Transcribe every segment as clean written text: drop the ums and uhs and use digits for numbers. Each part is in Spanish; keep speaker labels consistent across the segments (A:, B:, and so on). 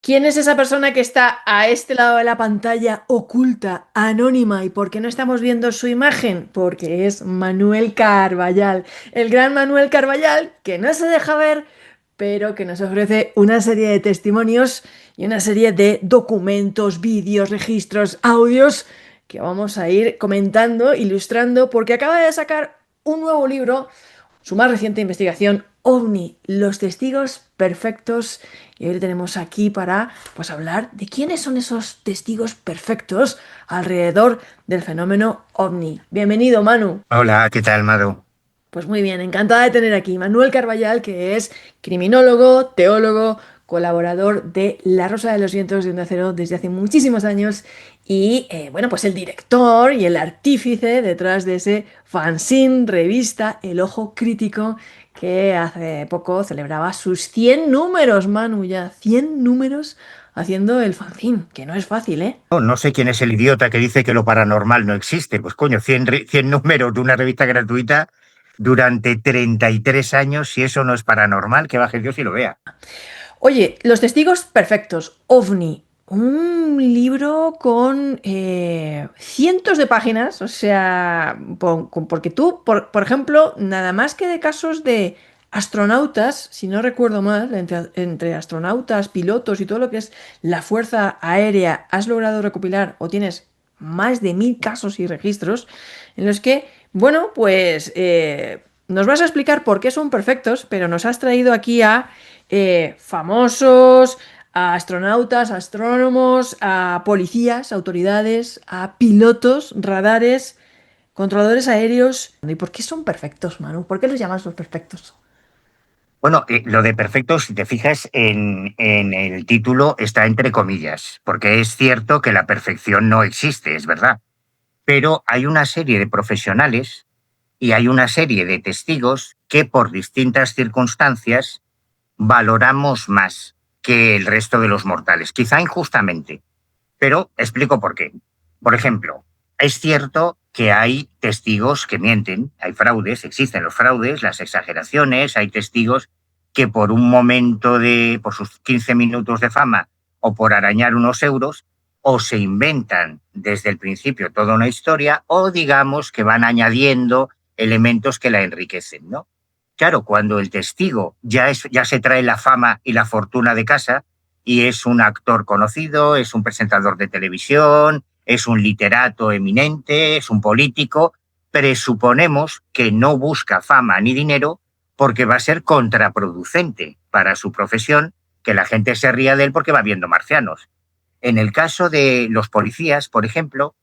A: ¿Quién es esa persona que está a este lado de la pantalla, oculta, anónima? ¿Y por qué no estamos viendo su imagen? Porque es Manuel Carballal, el gran Manuel Carballal, que no se deja ver, pero que nos ofrece una serie de testimonios y una serie de documentos, vídeos, registros, audios que vamos a ir comentando, ilustrando, porque acaba de sacar un nuevo libro, su más reciente investigación, OVNI, los testigos perfectos. Y hoy le tenemos aquí para pues, hablar de quiénes son esos testigos perfectos alrededor del fenómeno OVNI. Bienvenido, Manu.
B: Hola, ¿qué tal, Mado?
A: Pues muy bien, encantada de tener aquí Manuel Carballal, que es criminólogo, teólogo, colaborador de La Rosa de los Vientos de Onda Cero desde hace muchísimos años y, bueno, pues el director y el artífice detrás de ese fanzine, revista El Ojo Crítico, que hace poco celebraba sus 100 números, Manu, ya 100 números haciendo el fanzine, que no es fácil, ¿eh?
B: No sé quién es el idiota que dice que lo paranormal no existe. Pues coño, 100 números de una revista gratuita durante 33 años, si eso no es paranormal, que baje Dios y lo vea.
A: Oye, Los Testigos Perfectos, OVNI, un libro con cientos de páginas, o sea, porque tú, por ejemplo, nada más que de casos de astronautas, si no recuerdo mal, entre astronautas, pilotos y todo lo que es la Fuerza Aérea, has logrado recopilar o tienes más de 1000 casos y registros en los que, bueno, pues nos vas a explicar por qué son perfectos, pero nos has traído aquí a famosos, a astronautas, a astrónomos, a policías, autoridades, a pilotos, radares, controladores aéreos. ¿Y por qué son perfectos, Manu? ¿Por qué los llamas los perfectos?
B: Bueno, lo de perfecto, si te fijas en el título, está entre comillas, porque es cierto que la perfección no existe, es verdad. Pero hay una serie de profesionales y hay una serie de testigos que por distintas circunstancias valoramos más que el resto de los mortales, quizá injustamente, pero explico por qué. Por ejemplo, es cierto que hay testigos que mienten, hay fraudes, existen los fraudes, las exageraciones, hay testigos que por un momento por sus 15 minutos de fama o por arañar unos euros, o se inventan desde el principio toda una historia, o digamos que van añadiendo elementos que la enriquecen, ¿no? Claro, cuando el testigo ya se trae la fama y la fortuna de casa y es un actor conocido, es un presentador de televisión, es un literato eminente, es un político, presuponemos que no busca fama ni dinero porque va a ser contraproducente para su profesión que la gente se ría de él porque va viendo marcianos. En el caso de los policías, por ejemplo,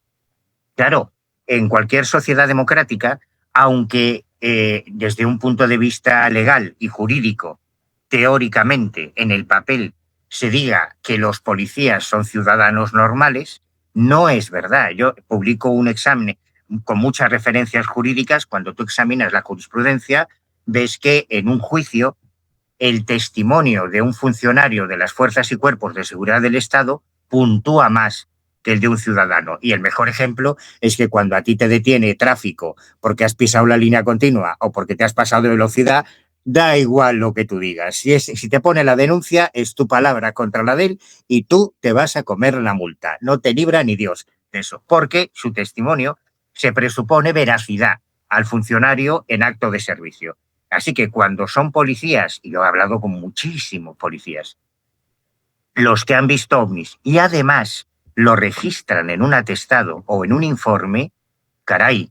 B: claro, en cualquier sociedad democrática, aunque desde un punto de vista legal y jurídico, teóricamente, en el papel se diga que los policías son ciudadanos normales, no es verdad. Yo publico un examen con muchas referencias jurídicas. Cuando tú examinas la jurisprudencia, ves que en un juicio el testimonio de un funcionario de las fuerzas y cuerpos de seguridad del Estado puntúa más que el de un ciudadano. Y el mejor ejemplo es que cuando a ti te detiene tráfico porque has pisado la línea continua o porque te has pasado de velocidad, da igual lo que tú digas. Si te pone la denuncia, es tu palabra contra la de él y tú te vas a comer la multa. No te libra ni Dios de eso, porque su testimonio se presupone veracidad al funcionario en acto de servicio. Así que cuando son policías, y yo he hablado con muchísimos policías, los que han visto ovnis y además lo registran en un atestado o en un informe, caray,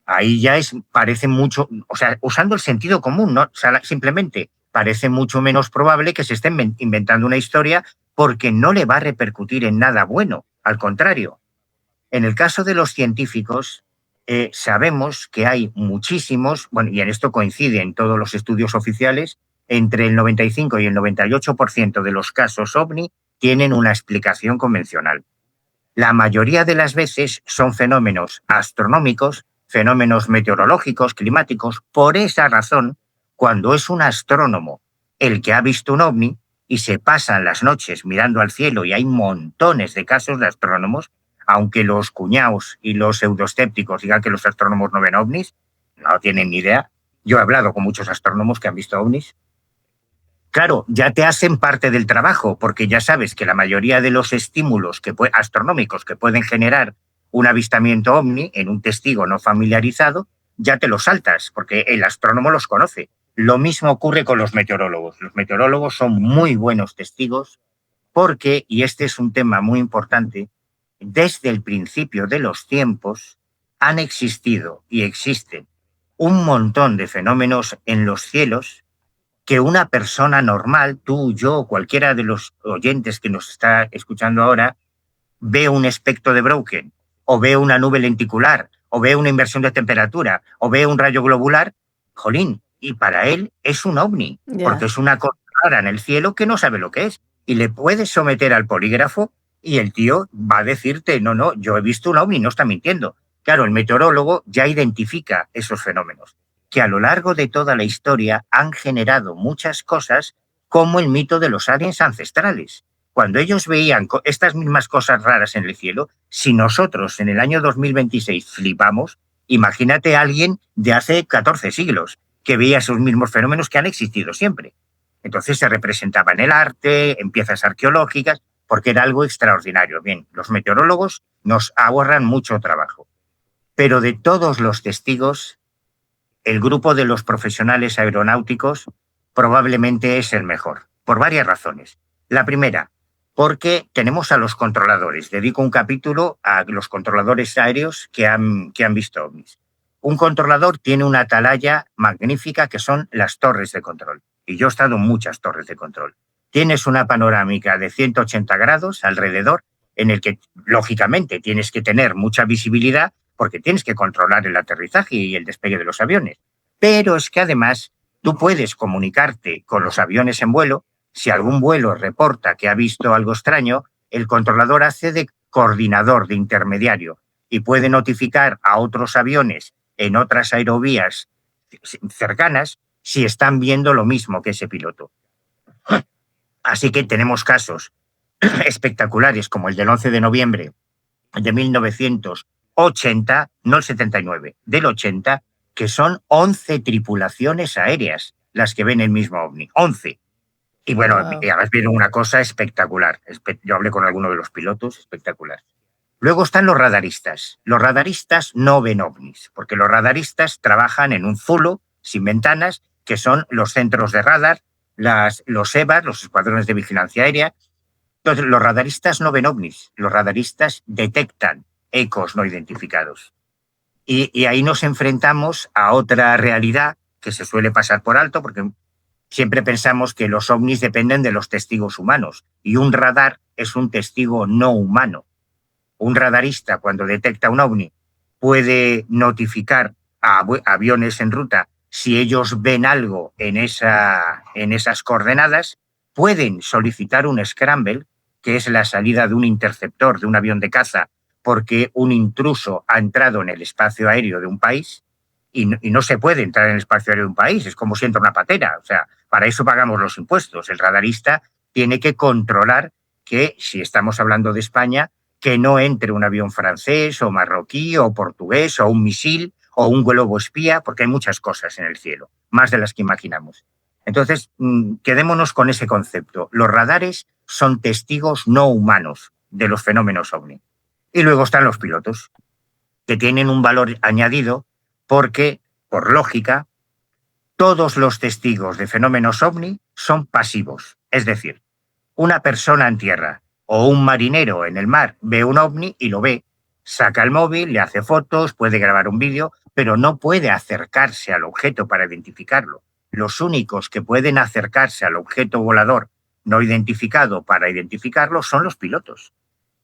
B: ahí ya parece mucho, o sea, usando el sentido común, ¿no? O sea, simplemente parece mucho menos probable que se estén inventando una historia porque no le va a repercutir en nada bueno, al contrario. En el caso de los científicos, sabemos que hay muchísimos, bueno, y en esto coinciden todos los estudios oficiales, entre el 95 y el 98% de los casos ovni tienen una explicación convencional. La mayoría de las veces son fenómenos astronómicos, fenómenos meteorológicos, climáticos. Por esa razón, cuando es un astrónomo el que ha visto un ovni y se pasan las noches mirando al cielo y hay montones de casos de astrónomos, aunque los cuñados y los pseudoescépticos digan que los astrónomos no ven ovnis, no tienen ni idea. Yo he hablado con muchos astrónomos que han visto ovnis. Claro, ya te hacen parte del trabajo, porque ya sabes que la mayoría de los estímulos astronómicos que pueden generar un avistamiento ovni en un testigo no familiarizado, ya te los saltas, porque el astrónomo los conoce. Lo mismo ocurre con los meteorólogos. Los meteorólogos son muy buenos testigos porque, y este es un tema muy importante, desde el principio de los tiempos han existido y existen un montón de fenómenos en los cielos que una persona normal, tú, yo, cualquiera de los oyentes que nos está escuchando ahora, ve un espectro de Broken, o ve una nube lenticular, o ve una inversión de temperatura, o ve un rayo globular, jolín, y para él es un ovni, porque
A: Ya.
B: es una cosa rara en el cielo que no sabe lo que es. Y le puedes someter al polígrafo y el tío va a decirte, no, no, yo he visto un ovni, no está mintiendo. Claro, el meteorólogo ya identifica esos fenómenos, que a lo largo de toda la historia han generado muchas cosas, como el mito de los aliens ancestrales. Cuando ellos veían estas mismas cosas raras en el cielo, si nosotros en el año 2026 flipamos, imagínate a alguien de hace 14 siglos que veía esos mismos fenómenos que han existido siempre. Entonces se representaba en el arte, en piezas arqueológicas, porque era algo extraordinario. Bien, los meteorólogos nos ahorran mucho trabajo. Pero de todos los testigos, el grupo de los profesionales aeronáuticos probablemente es el mejor, por varias razones. La primera, porque tenemos a los controladores. Dedico un capítulo a los controladores aéreos que han visto ovnis. Un controlador tiene una atalaya magnífica que son las torres de control. Y yo he estado en muchas torres de control. Tienes una panorámica de 180 grados alrededor en el que, lógicamente, tienes que tener mucha visibilidad porque tienes que controlar el aterrizaje y el despegue de los aviones. Pero es que además tú puedes comunicarte con los aviones en vuelo. Si algún vuelo reporta que ha visto algo extraño, el controlador hace de coordinador, de intermediario, y puede notificar a otros aviones en otras aerovías cercanas si están viendo lo mismo que ese piloto. Así que tenemos casos espectaculares como el del 11 de noviembre de 1980, no el 79, del 80, que son 11 tripulaciones aéreas las que ven el mismo ovni. 11. Y bueno,
A: Wow.
B: además vieron una cosa espectacular. Yo hablé con alguno de los pilotos, espectacular. Luego están los radaristas. Los radaristas no ven ovnis, porque los radaristas trabajan en un zulo, sin ventanas, que son los centros de radar, los EVAs, los escuadrones de vigilancia aérea. Entonces, los radaristas no ven ovnis, los radaristas detectan ecos no identificados. Y ahí nos enfrentamos a otra realidad que se suele pasar por alto, porque siempre pensamos que los ovnis dependen de los testigos humanos, y un radar es un testigo no humano. Un radarista, cuando detecta un ovni, puede notificar a aviones en ruta si ellos ven algo en esas coordenadas, pueden solicitar un scramble, que es la salida de un interceptor de un avión de caza porque un intruso ha entrado en el espacio aéreo de un país, y no se puede entrar en el espacio aéreo de un país, es como si entra una patera, o sea, para eso pagamos los impuestos. El radarista tiene que controlar que, si estamos hablando de España, que no entre un avión francés o marroquí o portugués o un misil o un globo espía, porque hay muchas cosas en el cielo, más de las que imaginamos. Entonces, quedémonos con ese concepto. Los radares son testigos no humanos de los fenómenos ovni. Y luego están los pilotos, que tienen un valor añadido porque, por lógica, todos los testigos de fenómenos ovni son pasivos. Es decir, una persona en tierra o un marinero en el mar ve un ovni y lo ve, saca el móvil, le hace fotos, puede grabar un vídeo, pero no puede acercarse al objeto para identificarlo. Los únicos que pueden acercarse al objeto volador no identificado para identificarlo son los pilotos.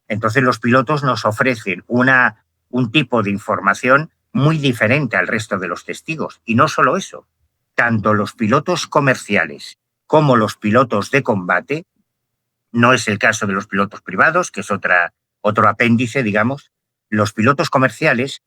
B: Entonces los pilotos nos ofrecen un tipo de información muy diferente al resto de los testigos. Y no solo eso, tanto los pilotos comerciales como los pilotos de combate, no es el caso de los pilotos privados, que es otro apéndice, digamos, los pilotos comerciales,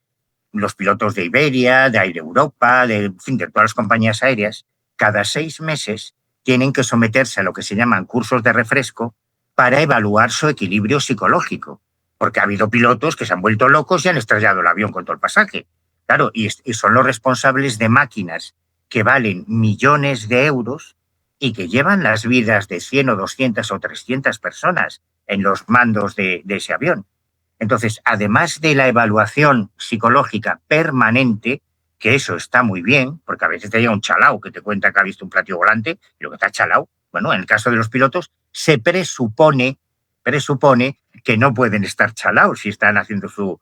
B: los pilotos de Iberia, de Air Europa, en fin, de todas las compañías aéreas, cada 6 meses tienen que someterse a lo que se llaman cursos de refresco para evaluar su equilibrio psicológico, porque ha habido pilotos que se han vuelto locos y han estrellado el avión con todo el pasaje. Claro, y son los responsables de máquinas que valen millones de euros y que llevan las vidas de 100 o 200 o 300 personas en los mandos de ese avión. Entonces, además de la evaluación psicológica permanente, que eso está muy bien, porque a veces te llega un chalao que te cuenta que ha visto un platillo volante y lo que está chalao, bueno, en el caso de los pilotos, se presupone que no pueden estar chalaos si están haciendo su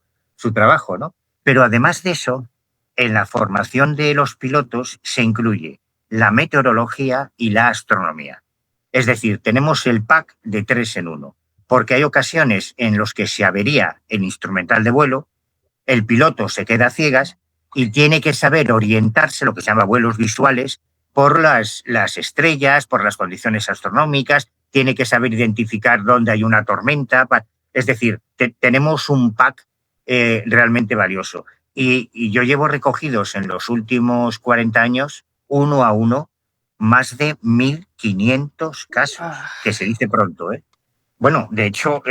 B: trabajo, ¿no? Pero además de eso, en la formación de los pilotos se incluye la meteorología y la astronomía. Es decir, tenemos el pack de 3 en 1, porque hay ocasiones en las que se avería el instrumental de vuelo, el piloto se queda a ciegas y tiene que saber orientarse, lo que se llama vuelos visuales, por las estrellas, por las condiciones astronómicas, tiene que saber identificar dónde hay una tormenta. Es decir, tenemos un pack realmente valioso. Y yo llevo recogidos en los últimos 40 años, uno a uno, más de 1.500 casos, que se dice pronto, ¿eh? Bueno, de hecho,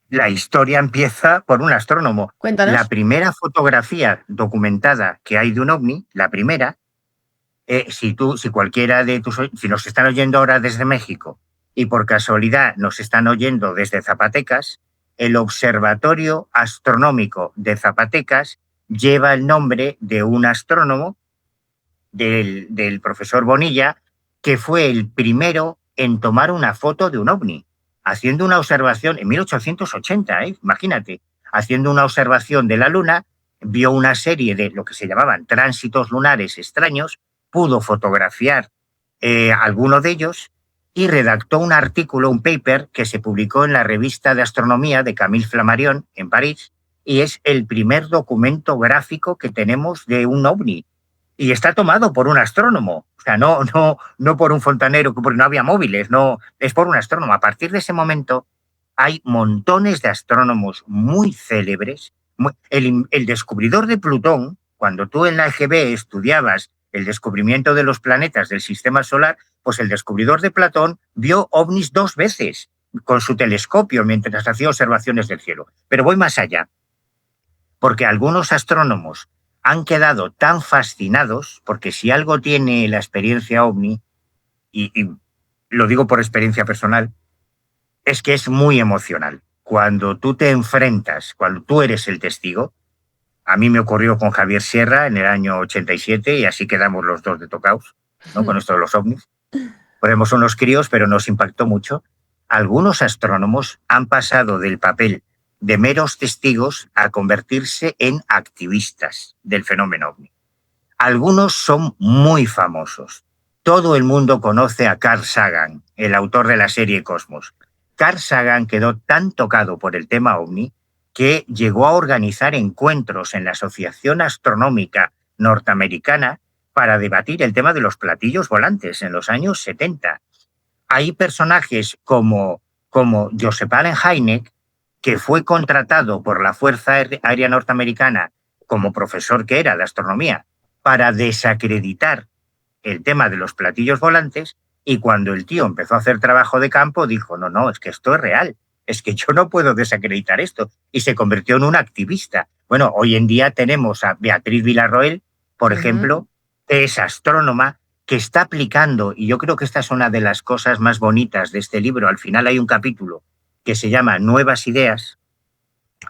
B: la historia empieza por un astrónomo.
A: Cuéntanos.
B: La primera fotografía documentada que hay de un ovni, la primera, si cualquiera de si nos están oyendo ahora desde México y por casualidad nos están oyendo desde Zapatecas, el Observatorio Astronómico de Zapatecas lleva el nombre de un astrónomo, del profesor Bonilla, que fue el primero en tomar una foto de un ovni, haciendo una observación en 1880, imagínate, haciendo una observación de la Luna, vio una serie de lo que se llamaban tránsitos lunares extraños, pudo fotografiar alguno de ellos y redactó un artículo, un paper, que se publicó en la revista de astronomía de Camille Flammarion en París, y es el primer documento gráfico que tenemos de un ovni. Y está tomado por un astrónomo, o sea, no por un fontanero, porque no había móviles, no, es por un astrónomo. A partir de ese momento hay montones de astrónomos muy célebres. El descubridor de Plutón, cuando tú en la EGB estudiabas el descubrimiento de los planetas del sistema solar, pues el descubridor de Plutón vio ovnis 2 veces con su telescopio mientras hacía observaciones del cielo. Pero voy más allá, porque algunos astrónomos han quedado tan fascinados, porque si algo tiene la experiencia ovni, y lo digo por experiencia personal, es que es muy emocional. Cuando tú te enfrentas, cuando tú eres el testigo, a mí me ocurrió con Javier Sierra en el año 87 y así quedamos los dos de tocaos, ¿no? Con esto de los ovnis. Podemos unos críos, pero nos impactó mucho. Algunos astrónomos han pasado del papel de meros testigos a convertirse en activistas del fenómeno ovni. Algunos son muy famosos. Todo el mundo conoce a Carl Sagan, el autor de la serie Cosmos. Carl Sagan quedó tan tocado por el tema ovni que llegó a organizar encuentros en la Asociación Astronómica Norteamericana para debatir el tema de los platillos volantes en los años 70. Hay personajes como Joseph Allen Hynek, que fue contratado por la Fuerza Aérea Norteamericana como profesor que era de astronomía para desacreditar el tema de los platillos volantes, y cuando el tío empezó a hacer trabajo de campo dijo, no, es que esto es real, es que yo no puedo desacreditar esto, y se convirtió en un activista. Bueno, hoy en día tenemos a Beatriz Villarroel, por ejemplo, que es astrónoma, que está aplicando, y yo creo que esta es una de las cosas más bonitas de este libro, al final hay un capítulo que se llama Nuevas Ideas.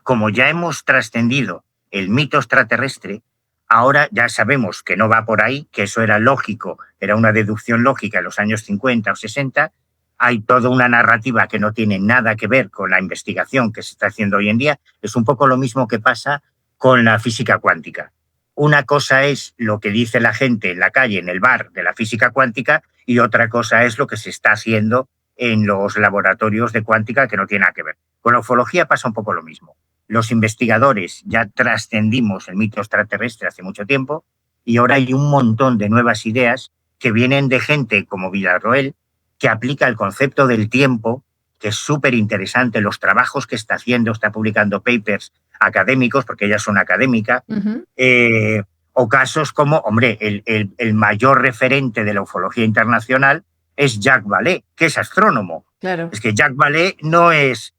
B: Como ya hemos trascendido el mito extraterrestre, ahora ya sabemos que no va por ahí, que eso era lógico, era una deducción lógica en los años 50 o 60, hay toda una narrativa que no tiene nada que ver con la investigación que se está haciendo hoy en día. Es un poco lo mismo que pasa con la física cuántica. Una cosa es lo que dice la gente en la calle, en el bar de la física cuántica, y otra cosa es lo que se está haciendo en los laboratorios de cuántica, que no tiene nada que ver. Con la ufología pasa un poco lo mismo. Los investigadores ya trascendimos el mito extraterrestre hace mucho tiempo y ahora hay un montón de nuevas ideas que vienen de gente como Villarroel, que aplica el concepto del tiempo, que es súper interesante, los trabajos que está haciendo, está publicando papers académicos, porque ella es una académica, o casos como, hombre, el mayor referente de la ufología internacional es Jacques Vallée, que es astrónomo.
A: Claro.
B: Es que Jacques Vallée no es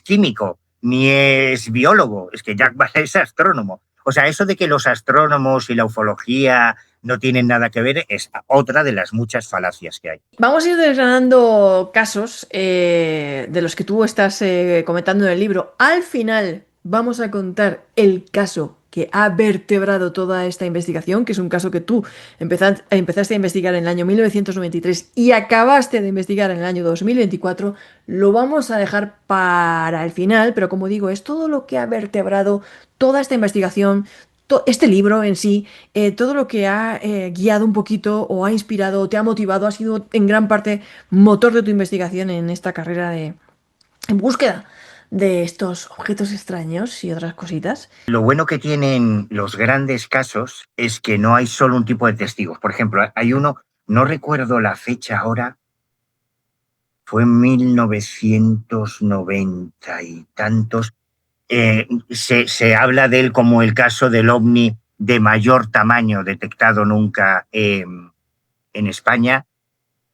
B: químico, ni es biólogo, es que Jacques Vallée es astrónomo. O sea, eso de que los astrónomos y la ufología no tienen nada que ver es otra de las muchas falacias que hay.
A: Vamos a ir desgranando casos de los que tú estás comentando en el libro. Al final vamos a contar el caso que ha vertebrado toda esta investigación, que es un caso que tú empezaste a investigar en el año 1993 y acabaste de investigar en el año 2024. Lo vamos a dejar para el final, pero como digo, es todo lo que ha vertebrado toda esta investigación, este libro en sí, todo lo que ha guiado un poquito o ha inspirado o te ha motivado ha sido en gran parte motor de tu investigación en esta carrera en búsqueda de estos objetos extraños y otras cositas.
B: Lo bueno que tienen los grandes casos es que no hay solo un tipo de testigos. Por ejemplo, hay uno, no recuerdo la fecha ahora, fue en 1990 y tantos. Se habla de él como el caso del ovni de mayor tamaño detectado nunca en España.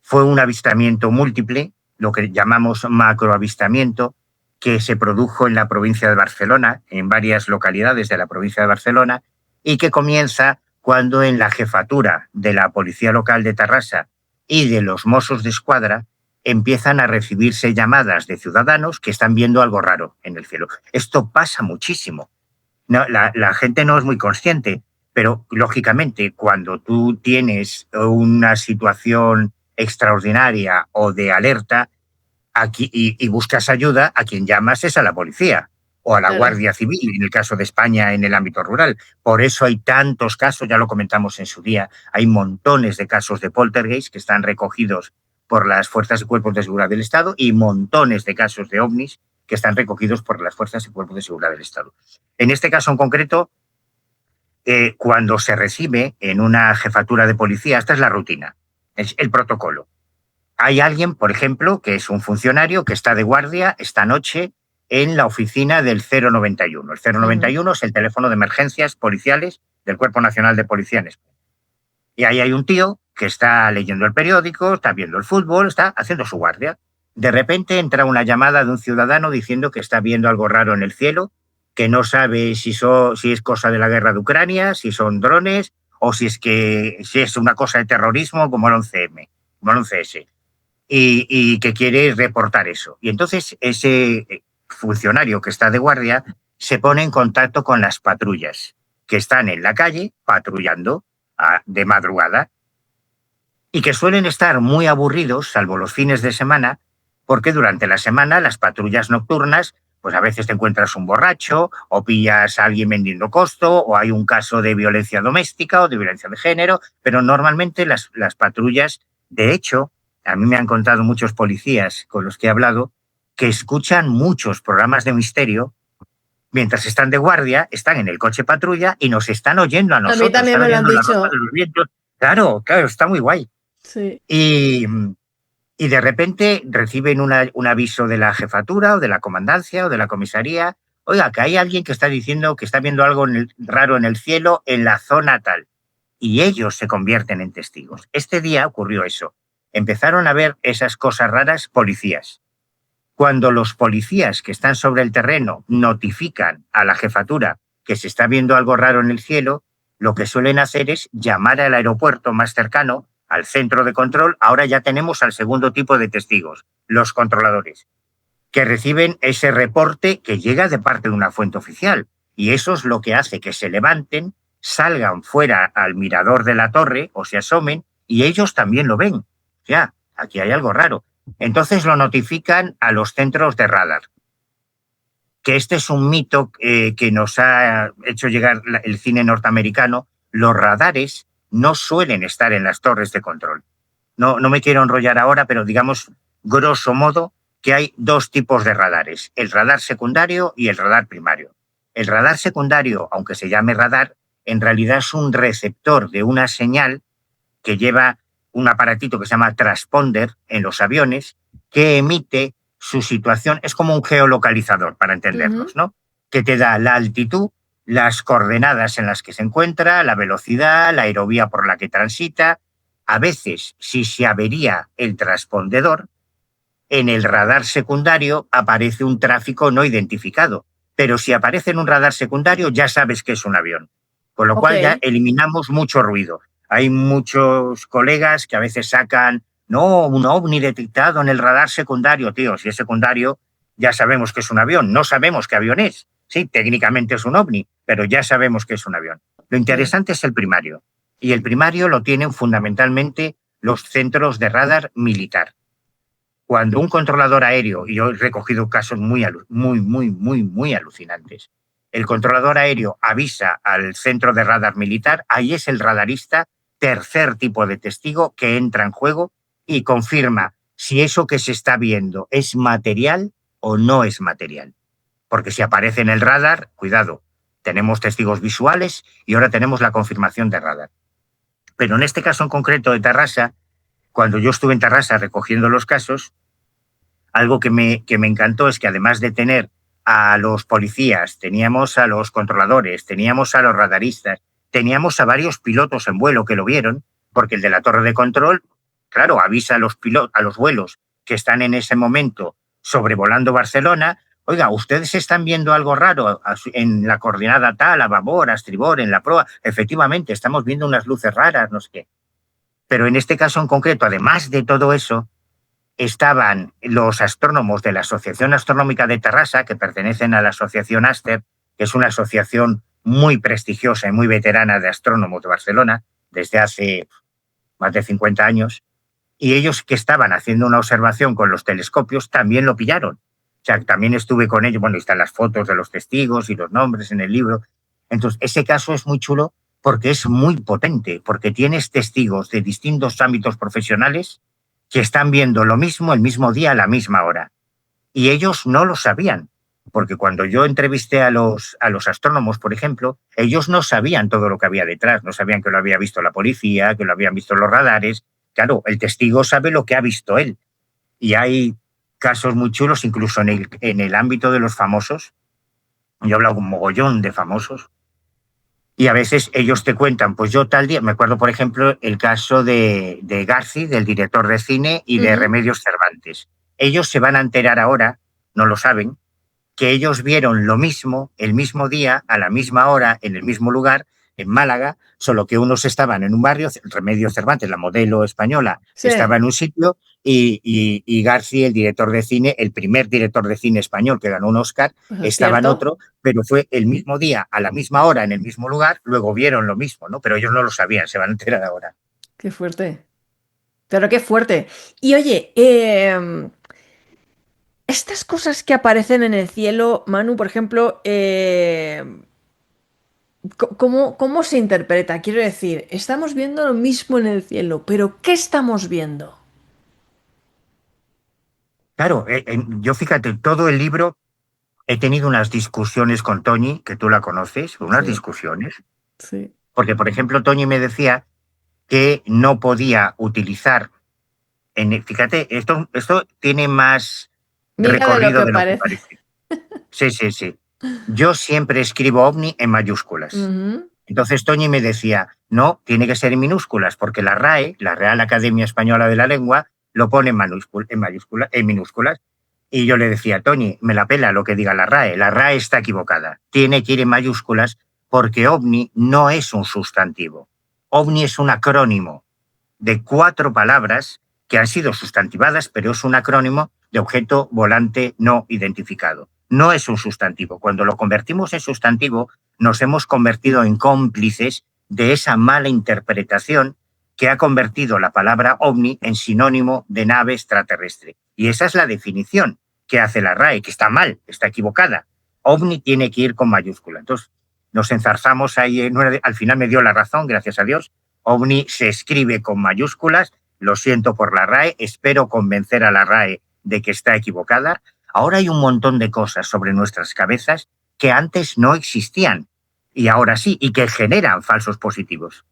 B: Fue un avistamiento múltiple, lo que llamamos macroavistamiento, que se produjo en la provincia de Barcelona, en varias localidades de la provincia de Barcelona, y que comienza cuando en la jefatura de la policía local de Tarrasa y de los Mossos d'Esquadra empiezan a recibirse llamadas de ciudadanos que están viendo algo raro en el cielo. Esto pasa muchísimo. No, la gente no es muy consciente, pero lógicamente cuando tú tienes una situación extraordinaria o de alerta aquí, y buscas ayuda, a quien llamas es a la policía o a la
A: Claro.
B: Guardia Civil, en el caso de España en el ámbito rural. Por eso hay tantos casos, ya lo comentamos en su día, hay montones de casos de poltergeist que están recogidos por las fuerzas y cuerpos de seguridad del Estado y montones de casos de ovnis que están recogidos por las fuerzas y cuerpos de seguridad del Estado. En este caso en concreto, cuando se recibe en una jefatura de policía, esta es la rutina, es el protocolo. Hay alguien, por ejemplo, que es un funcionario que está de guardia esta noche en la oficina del 091. El 091 es el teléfono de emergencias policiales del Cuerpo Nacional de Policía en España. Y ahí hay un tío que está leyendo el periódico, está viendo el fútbol, está haciendo su guardia. De repente entra una llamada de un ciudadano diciendo que está viendo algo raro en el cielo, que no sabe si es cosa de la guerra de Ucrania, si son drones o si es una cosa de terrorismo como el 11M, como el 11S. Y que quiere reportar eso. Y entonces ese funcionario que está de guardia se pone en contacto con las patrullas que están en la calle patrullando de madrugada y que suelen estar muy aburridos, salvo los fines de semana, porque durante la semana las patrullas nocturnas, pues a veces te encuentras un borracho o pillas a alguien vendiendo costo o hay un caso de violencia doméstica o de violencia de género, pero normalmente las patrullas, de hecho, a mí me han contado muchos policías con los que he hablado que escuchan muchos programas de misterio mientras están de guardia, están en el coche patrulla y nos están oyendo a
A: A mí
B: nosotros,
A: también
B: están
A: me lo han
B: oyendo la ropa
A: dicho.
B: de los vientos. Claro, claro, está muy guay.
A: Sí.
B: Y de repente reciben un aviso de la jefatura o de la comandancia o de la comisaría. Oiga, que hay alguien que está diciendo que está viendo algo raro en el cielo en la zona tal. Y ellos se convierten en testigos. Este día ocurrió eso. Empezaron a ver esas cosas raras policías. Cuando los policías que están sobre el terreno notifican a la jefatura que se está viendo algo raro en el cielo, lo que suelen hacer es llamar al aeropuerto más cercano, al centro de control. Ahora ya tenemos al segundo tipo de testigos, los controladores, que reciben ese reporte que llega de parte de una fuente oficial. Y eso es lo que hace que se levanten, salgan fuera al mirador de la torre o se asomen y ellos también lo ven. Ya, aquí hay algo raro. Entonces lo notifican a los centros de radar. Que este es un mito que nos ha hecho llegar el cine norteamericano. Los radares no suelen estar en las torres de control. No me quiero enrollar ahora, pero digamos, grosso modo, que hay dos tipos de radares, el radar secundario y el radar primario. El radar secundario, aunque se llame radar, en realidad es un receptor de una señal que lleva un aparatito que se llama transponder en los aviones, que emite su situación, es como un geolocalizador, para entendernos, ¿no? Que te da la altitud, las coordenadas en las que se encuentra, la velocidad, la aerovía por la que transita. A veces, si se avería el transpondedor, en el radar secundario aparece un tráfico no identificado, pero si aparece en un radar secundario ya sabes que es un avión. Con lo
A: Ok,
B: cual ya eliminamos mucho ruido. Hay muchos colegas que a veces sacan, no, un ovni detectado en el radar secundario, tío, si es secundario ya sabemos que es un avión, no sabemos qué avión es. Sí, técnicamente es un ovni, pero ya sabemos que es un avión. Lo
A: ok.
B: interesante es el primario. Y el primario lo tienen fundamentalmente los centros de radar militar. Cuando un controlador aéreo, y yo he recogido casos muy alucinantes, el controlador aéreo avisa al centro de radar militar, ahí es el radarista, tercer tipo de testigo que entra en juego y confirma si eso que se está viendo es material o no es material. Porque si aparece en el radar, cuidado, tenemos testigos visuales y ahora tenemos la confirmación de radar. Pero en este caso en concreto de Tarrasa, cuando yo estuve en Tarrasa recogiendo los casos, algo que me encantó es que además de tener a los policías, teníamos a los controladores, teníamos a los radaristas, teníamos a varios pilotos en vuelo que lo vieron, porque el de la torre de control, claro, avisa a los a los vuelos que están en ese momento sobrevolando Barcelona, oiga, ustedes están viendo algo raro en la coordenada tal, a babor, a estribor, en la proa, efectivamente, estamos viendo unas luces raras, no sé qué. Pero en este caso en concreto, además de todo eso, estaban los astrónomos de la Asociación Astronómica de Tarrasa, que pertenecen a la Asociación Aster, que es una asociación muy prestigiosa y muy veterana de astrónomos de Barcelona, desde hace más de 50 años, y ellos que estaban haciendo una observación con los telescopios también lo pillaron. O sea, también estuve con ellos, bueno, están las fotos de los testigos y los nombres en el libro. Entonces, ese caso es muy chulo porque es muy potente, porque tienes testigos de distintos ámbitos profesionales que están viendo lo mismo el mismo día a la misma hora. Y ellos no lo sabían, porque cuando yo entrevisté a los astrónomos, por ejemplo, ellos no sabían todo lo que había detrás, no sabían que lo había visto la policía, que lo habían visto los radares. Claro, el testigo sabe lo que ha visto él. Y hay casos muy chulos, incluso en el ámbito de los famosos. Yo he hablado con un mogollón de famosos y a veces ellos te cuentan, pues yo tal día, me acuerdo por ejemplo el caso de Garci, del director de cine, y de
A: Ujú.
B: Remedios Cervantes. Ellos se van a enterar ahora, no lo saben, que ellos vieron lo mismo el mismo día, a la misma hora, en el mismo lugar, en Málaga, solo que unos estaban en un barrio, Remedios Cervantes, la modelo española,
A: Sí,
B: estaba en un sitio y Garci, el director de cine, el primer director de cine español que ganó un Oscar,
A: pues es
B: estaba en
A: cierto.
B: otro, pero fue el mismo día, a la misma hora, en el mismo lugar, luego vieron lo mismo, ¿no? Pero ellos no lo sabían, se van a enterar ahora.
A: Qué fuerte. Pero qué fuerte. Y oye, estas cosas que aparecen en el cielo, Manu, por ejemplo, ¿cómo se interpreta? Quiero decir, estamos viendo lo mismo en el cielo, pero ¿qué estamos viendo?
B: Claro, yo fíjate, todo el libro he tenido unas discusiones con Toñi, que tú la conoces, unas
A: Sí,
B: discusiones,
A: sí.
B: porque, por ejemplo, Toñi me decía que no podía utilizar, fíjate, esto tiene más
A: Mira de lo
B: recorrido
A: que
B: de lo que
A: parece.
B: parece. Sí, sí, sí. Yo siempre escribo ovni en mayúsculas.
A: Ujú.
B: Entonces Toñi me decía, no, tiene que ser en minúsculas, porque la RAE, la Real Academia Española de la Lengua, lo pone en minúsculas. Y yo le decía, Toñi, me la pela lo que diga la RAE está equivocada, tiene que ir en mayúsculas porque ovni no es un sustantivo. OVNI es un acrónimo de 4 palabras que han sido sustantivadas, pero es un acrónimo de objeto volante no identificado. No es un sustantivo. Cuando lo convertimos en sustantivo, nos hemos convertido en cómplices de esa mala interpretación que ha convertido la palabra ovni en sinónimo de nave extraterrestre. Y esa es la definición que hace la RAE, que está mal, está equivocada. OVNI tiene que ir con mayúscula. Entonces, nos enzarzamos ahí. Al final me dio la razón, gracias a Dios. OVNI se escribe con mayúsculas. Lo siento por la RAE. Espero convencer a la RAE de que está equivocada. Ahora hay un montón de cosas sobre nuestras cabezas que antes no existían y ahora sí, y que generan falsos positivos.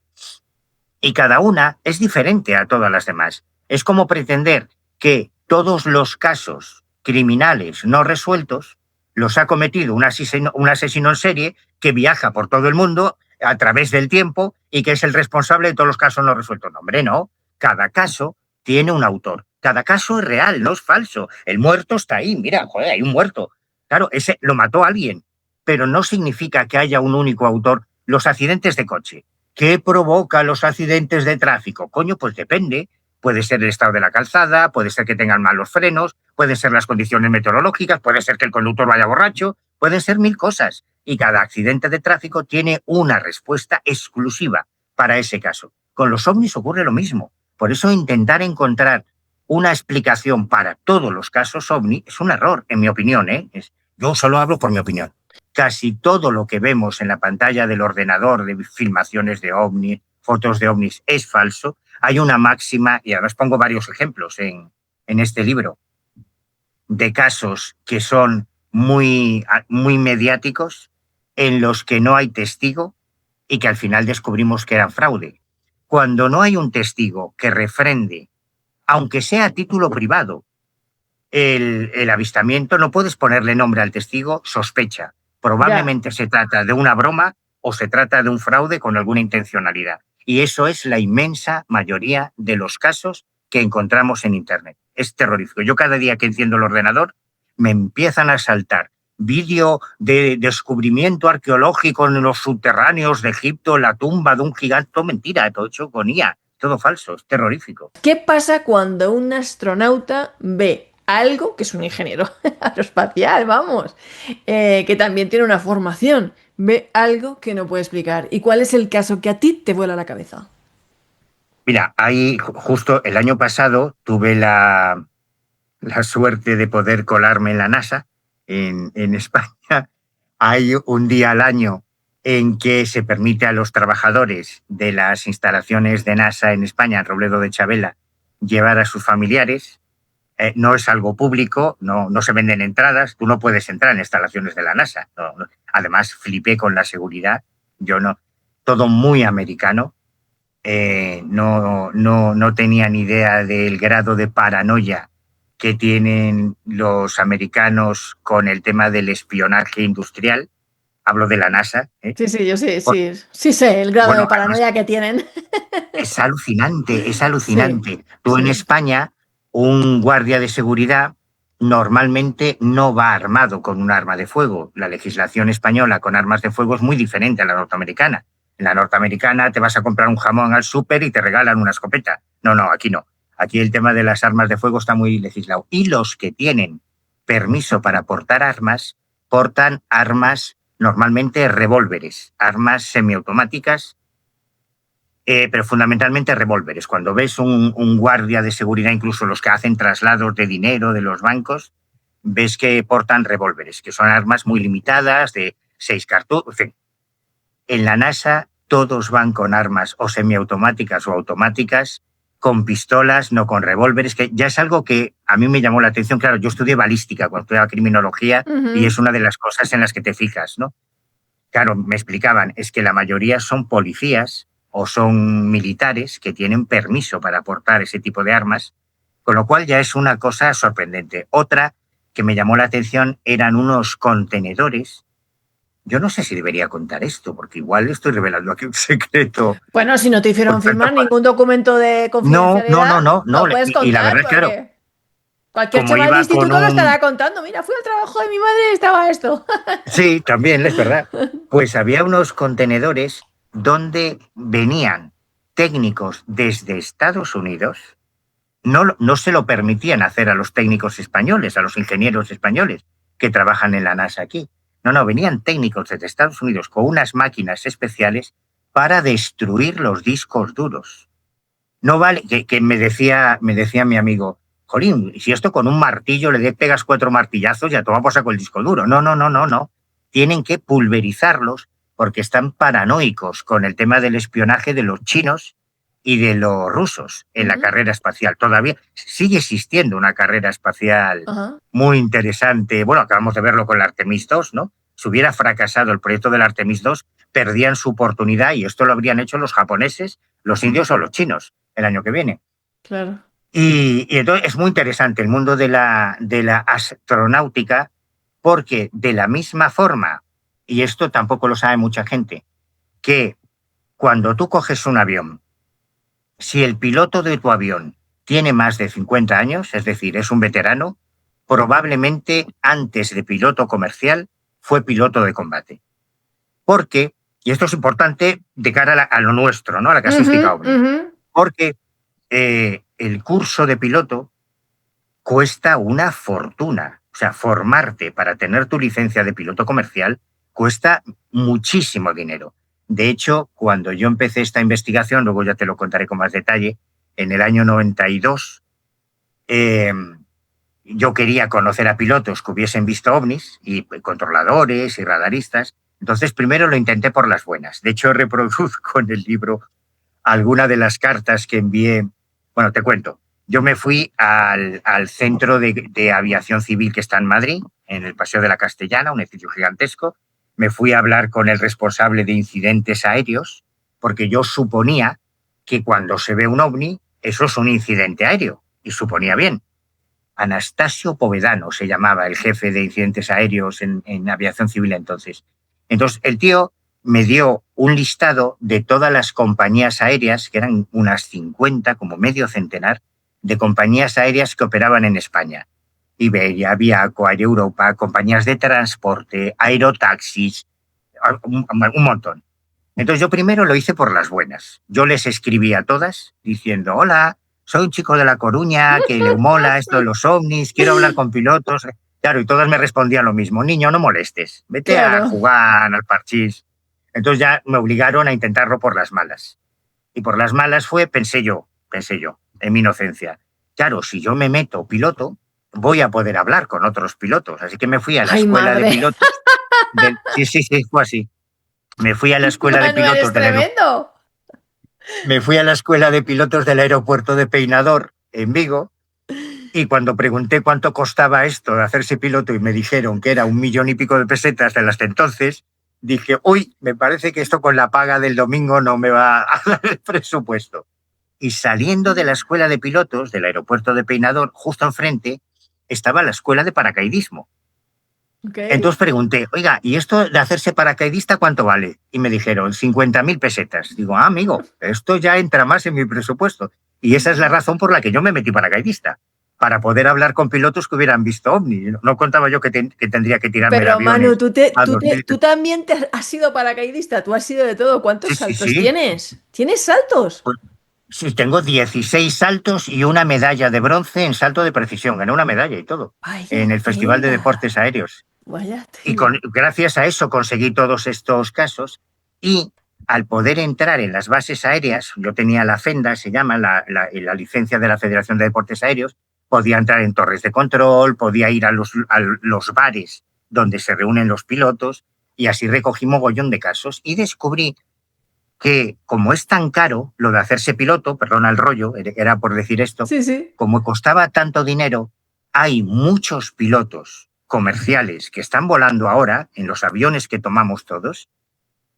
B: Y cada una es diferente a todas las demás. Es como pretender que todos los casos criminales no resueltos los ha cometido un asesino en serie que viaja por todo el mundo a través del tiempo y que es el responsable de todos los casos no resueltos. No, hombre, no. Cada caso tiene un autor. Cada caso es real, no es falso. El muerto está ahí, mira, joder, hay un muerto. Claro, ese lo mató alguien, pero no significa que haya un único autor. Los accidentes de coche. ¿Qué provoca los accidentes de tráfico? Coño, pues depende. Puede ser el estado de la calzada, puede ser que tengan malos frenos, pueden ser las condiciones meteorológicas, puede ser que el conductor vaya borracho, pueden ser 1000 cosas. Y cada accidente de tráfico tiene una respuesta exclusiva para ese caso. Con los ovnis ocurre lo mismo. Por eso intentar encontrar una explicación para todos los casos ovni es un error, en mi opinión. Yo solo hablo por mi opinión. Casi todo lo que vemos en la pantalla del ordenador de filmaciones de ovnis, fotos de ovnis, es falso. Hay una máxima, y además pongo varios ejemplos en este libro, de casos que son muy mediáticos, en los que no hay testigo y que al final descubrimos que eran fraude. Cuando no hay un testigo que refrende, aunque sea a título privado, el avistamiento, no puedes ponerle nombre al testigo, sospecha. Probablemente se trata de una broma o se trata de un fraude con alguna intencionalidad. Y eso es la inmensa mayoría de los casos que encontramos en Internet. Es terrorífico. Yo cada día que enciendo el ordenador me empiezan a saltar vídeo de descubrimiento arqueológico en los subterráneos de Egipto, la tumba de un gigante. Todo mentira, todo hecho con IA, todo falso, es terrorífico.
A: ¿Qué pasa cuando un astronauta ve algo, que es un ingeniero aeroespacial, vamos, que también tiene una formación, ve algo que no puede explicar? ¿Y cuál es el caso que a ti te vuela la cabeza?
B: Mira, ahí justo el año pasado tuve la suerte de poder colarme en la NASA, en España. Hay un día al año en que se permite a los trabajadores de las instalaciones de NASA en España, en Robledo de Chabela, llevar a sus familiares. No es algo público, no se venden entradas, tú no puedes entrar en instalaciones de la NASA. No. Además, flipé con la seguridad, yo no. Todo muy americano. No tenía ni idea del grado de paranoia que tienen los americanos con el tema del espionaje industrial. Hablo de la NASA.
A: Sí, yo sí sé el grado de
B: Bueno, además,
A: paranoia que tienen.
B: es alucinante, es
A: Sí,
B: alucinante. Tú en
A: sí.
B: España, un guardia de seguridad normalmente no va armado con un arma de fuego. La legislación española con armas de fuego es muy diferente a la norteamericana. En la norteamericana te vas a comprar un jamón al súper y te regalan una escopeta. No, aquí no. Aquí el tema de las armas de fuego está muy legislado. Y los que tienen permiso para portar armas, portan armas normalmente revólveres, armas semiautomáticas, pero fundamentalmente revólveres. Cuando ves un guardia de seguridad, incluso los que hacen traslados de dinero de los bancos, ves que portan revólveres, que son armas muy limitadas, de 6 cartuchos. En fin, en la NASA todos van con armas o semiautomáticas o automáticas, con pistolas, no con revólveres, que ya es algo que a mí me llamó la atención. Claro, yo estudié balística cuando estudiaba criminología y es una de las cosas en las que te fijas, ¿no? Claro, me explicaban, es que la mayoría son policías o son militares que tienen permiso para portar ese tipo de armas, con lo cual ya es una cosa sorprendente. Otra que me llamó la atención eran unos contenedores. Yo no sé si debería contar esto, porque igual estoy revelando aquí un secreto.
A: Bueno, si no te hicieron firmar ningún documento de
B: No.
A: confidencialidad, lo puedes
B: Y la
A: contar
B: verdad es claro,
A: porque cualquier
B: como
A: chaval de
B: iba con
A: instituto lo
B: un...
A: estará contando. Mira, fui al trabajo de mi madre y estaba esto.
B: Sí, también es verdad. Pues había unos contenedores donde venían técnicos desde Estados Unidos. No se lo permitían hacer a los técnicos españoles, a los ingenieros españoles que trabajan en la NASA aquí. No, venían técnicos desde Estados Unidos con unas máquinas especiales para destruir los discos duros. No vale, que me decía mi amigo, jolín, si esto con un martillo le pegas 4 martillazos, ya toma por saco el disco duro. No. Tienen que pulverizarlos porque están paranoicos con el tema del espionaje de los chinos y de los rusos en la carrera espacial. Todavía sigue existiendo una carrera espacial muy interesante. Bueno, acabamos de verlo con la Artemis 2, ¿no? Si hubiera fracasado el proyecto del Artemis 2, perdían su oportunidad y esto lo habrían hecho los japoneses, los indios o los chinos el año que viene.
A: Claro.
B: Y entonces es muy interesante el mundo de la astronáutica, porque de la misma forma, y esto tampoco lo sabe mucha gente, que cuando tú coges un avión, si el piloto de tu avión tiene más de 50 años, es decir, es un veterano, probablemente antes de piloto comercial fue piloto de combate. Porque, y esto es importante de cara a lo nuestro, ¿no? A la casuística OVNI, porque el curso de piloto cuesta una fortuna. O sea, formarte para tener tu licencia de piloto comercial cuesta muchísimo dinero. De hecho, cuando yo empecé esta investigación, luego ya te lo contaré con más detalle, en el año 92, yo quería conocer a pilotos que hubiesen visto ovnis, y controladores y radaristas. Entonces, primero lo intenté por las buenas. De hecho, reproduzco en el libro alguna de las cartas que envié. Bueno, te cuento. Yo me fui al centro de aviación civil que está en Madrid, en el Paseo de la Castellana, un edificio gigantesco. Me fui a hablar con el responsable de incidentes aéreos, porque yo suponía que cuando se ve un ovni, eso es un incidente aéreo, y suponía bien. Anastasio Povedano se llamaba el jefe de incidentes aéreos en aviación civil entonces. Entonces, el tío me dio un listado de todas las compañías aéreas, que eran unas 50, como medio centenar, de compañías aéreas que operaban en España. Iberia, Aviaco, Air Europa, compañías de transporte, aerotaxis, un montón. Entonces yo primero lo hice por las buenas. Yo les escribí a todas diciendo: hola, soy un chico de La Coruña que le mola esto de los ovnis, quiero hablar con pilotos. Claro, y todas me respondían lo mismo: niño, no molestes, vete a jugar al parchís. Entonces ya me obligaron a intentarlo por las malas. Y por las malas fue, pensé yo, en mi inocencia. Claro, si yo me meto piloto, voy a poder hablar con otros pilotos. Así que me fui a la escuela de pilotos. Sí, fue así. Me fui a la escuela de
A: Manuel,
B: pilotos
A: es tremendo.
B: Me fui a la escuela de pilotos del aeropuerto de Peinador, en Vigo, y cuando pregunté cuánto costaba esto de hacerse piloto y me dijeron que era 1,000,000 y pico de pesetas de hasta entonces, dije: uy, me parece que esto con la paga del domingo no me va a dar el presupuesto. Y saliendo de la escuela de pilotos del aeropuerto de Peinador, justo enfrente, estaba la escuela de paracaidismo. Entonces pregunté: oiga, ¿y esto de hacerse paracaidista cuánto vale? Y me dijeron 50.000 pesetas. Digo: amigo, esto ya entra más en mi presupuesto. Y esa es la razón por la que yo me metí paracaidista, para poder hablar con pilotos que hubieran visto ovni. No contaba yo que tendría que tirarme de
A: Pero
B: aviones
A: Manu,
B: a 2000.
A: tú también has sido paracaidista, tú has sido de todo. ¿Cuántos saltos
B: Sí.
A: tienes? ¿Tienes saltos?
B: Pues, sí, tengo 16 saltos y una medalla de bronce en salto de precisión. Gané una medalla y todo en
A: Vaya
B: el Festival de
A: tela,
B: Deportes Aéreos.
A: vaya
B: Y
A: tela.
B: gracias a eso conseguí todos estos casos, y al poder entrar en las bases aéreas, yo tenía la FENDA, se llama la licencia de la Federación de Deportes Aéreos, podía entrar en torres de control, podía ir a los bares donde se reúnen los pilotos, y así recogí mogollón de casos y descubrí que, como es tan caro lo de hacerse piloto, perdona el rollo, era por decir esto,
A: Sí, sí.
B: como costaba tanto dinero, hay muchos pilotos comerciales que están volando ahora en los aviones que tomamos todos,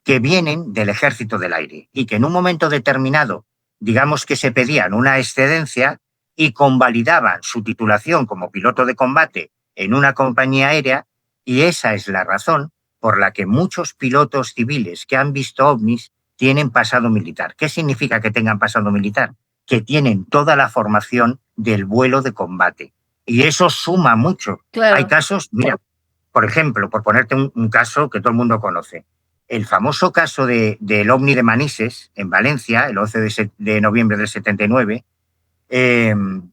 B: que vienen del Ejército del Aire y que en un momento determinado, digamos que se pedían una excedencia y convalidaban su titulación como piloto de combate en una compañía aérea, y esa es la razón por la que muchos pilotos civiles que han visto ovnis tienen pasado militar. ¿Qué significa que tengan pasado militar? Que tienen toda la formación del vuelo de combate. Y eso suma mucho. Hay
A: Claro.
B: casos, mira, por ejemplo, por ponerte un caso que todo el mundo conoce, el famoso caso del ovni de Manises, en Valencia, el 11 de noviembre del 79,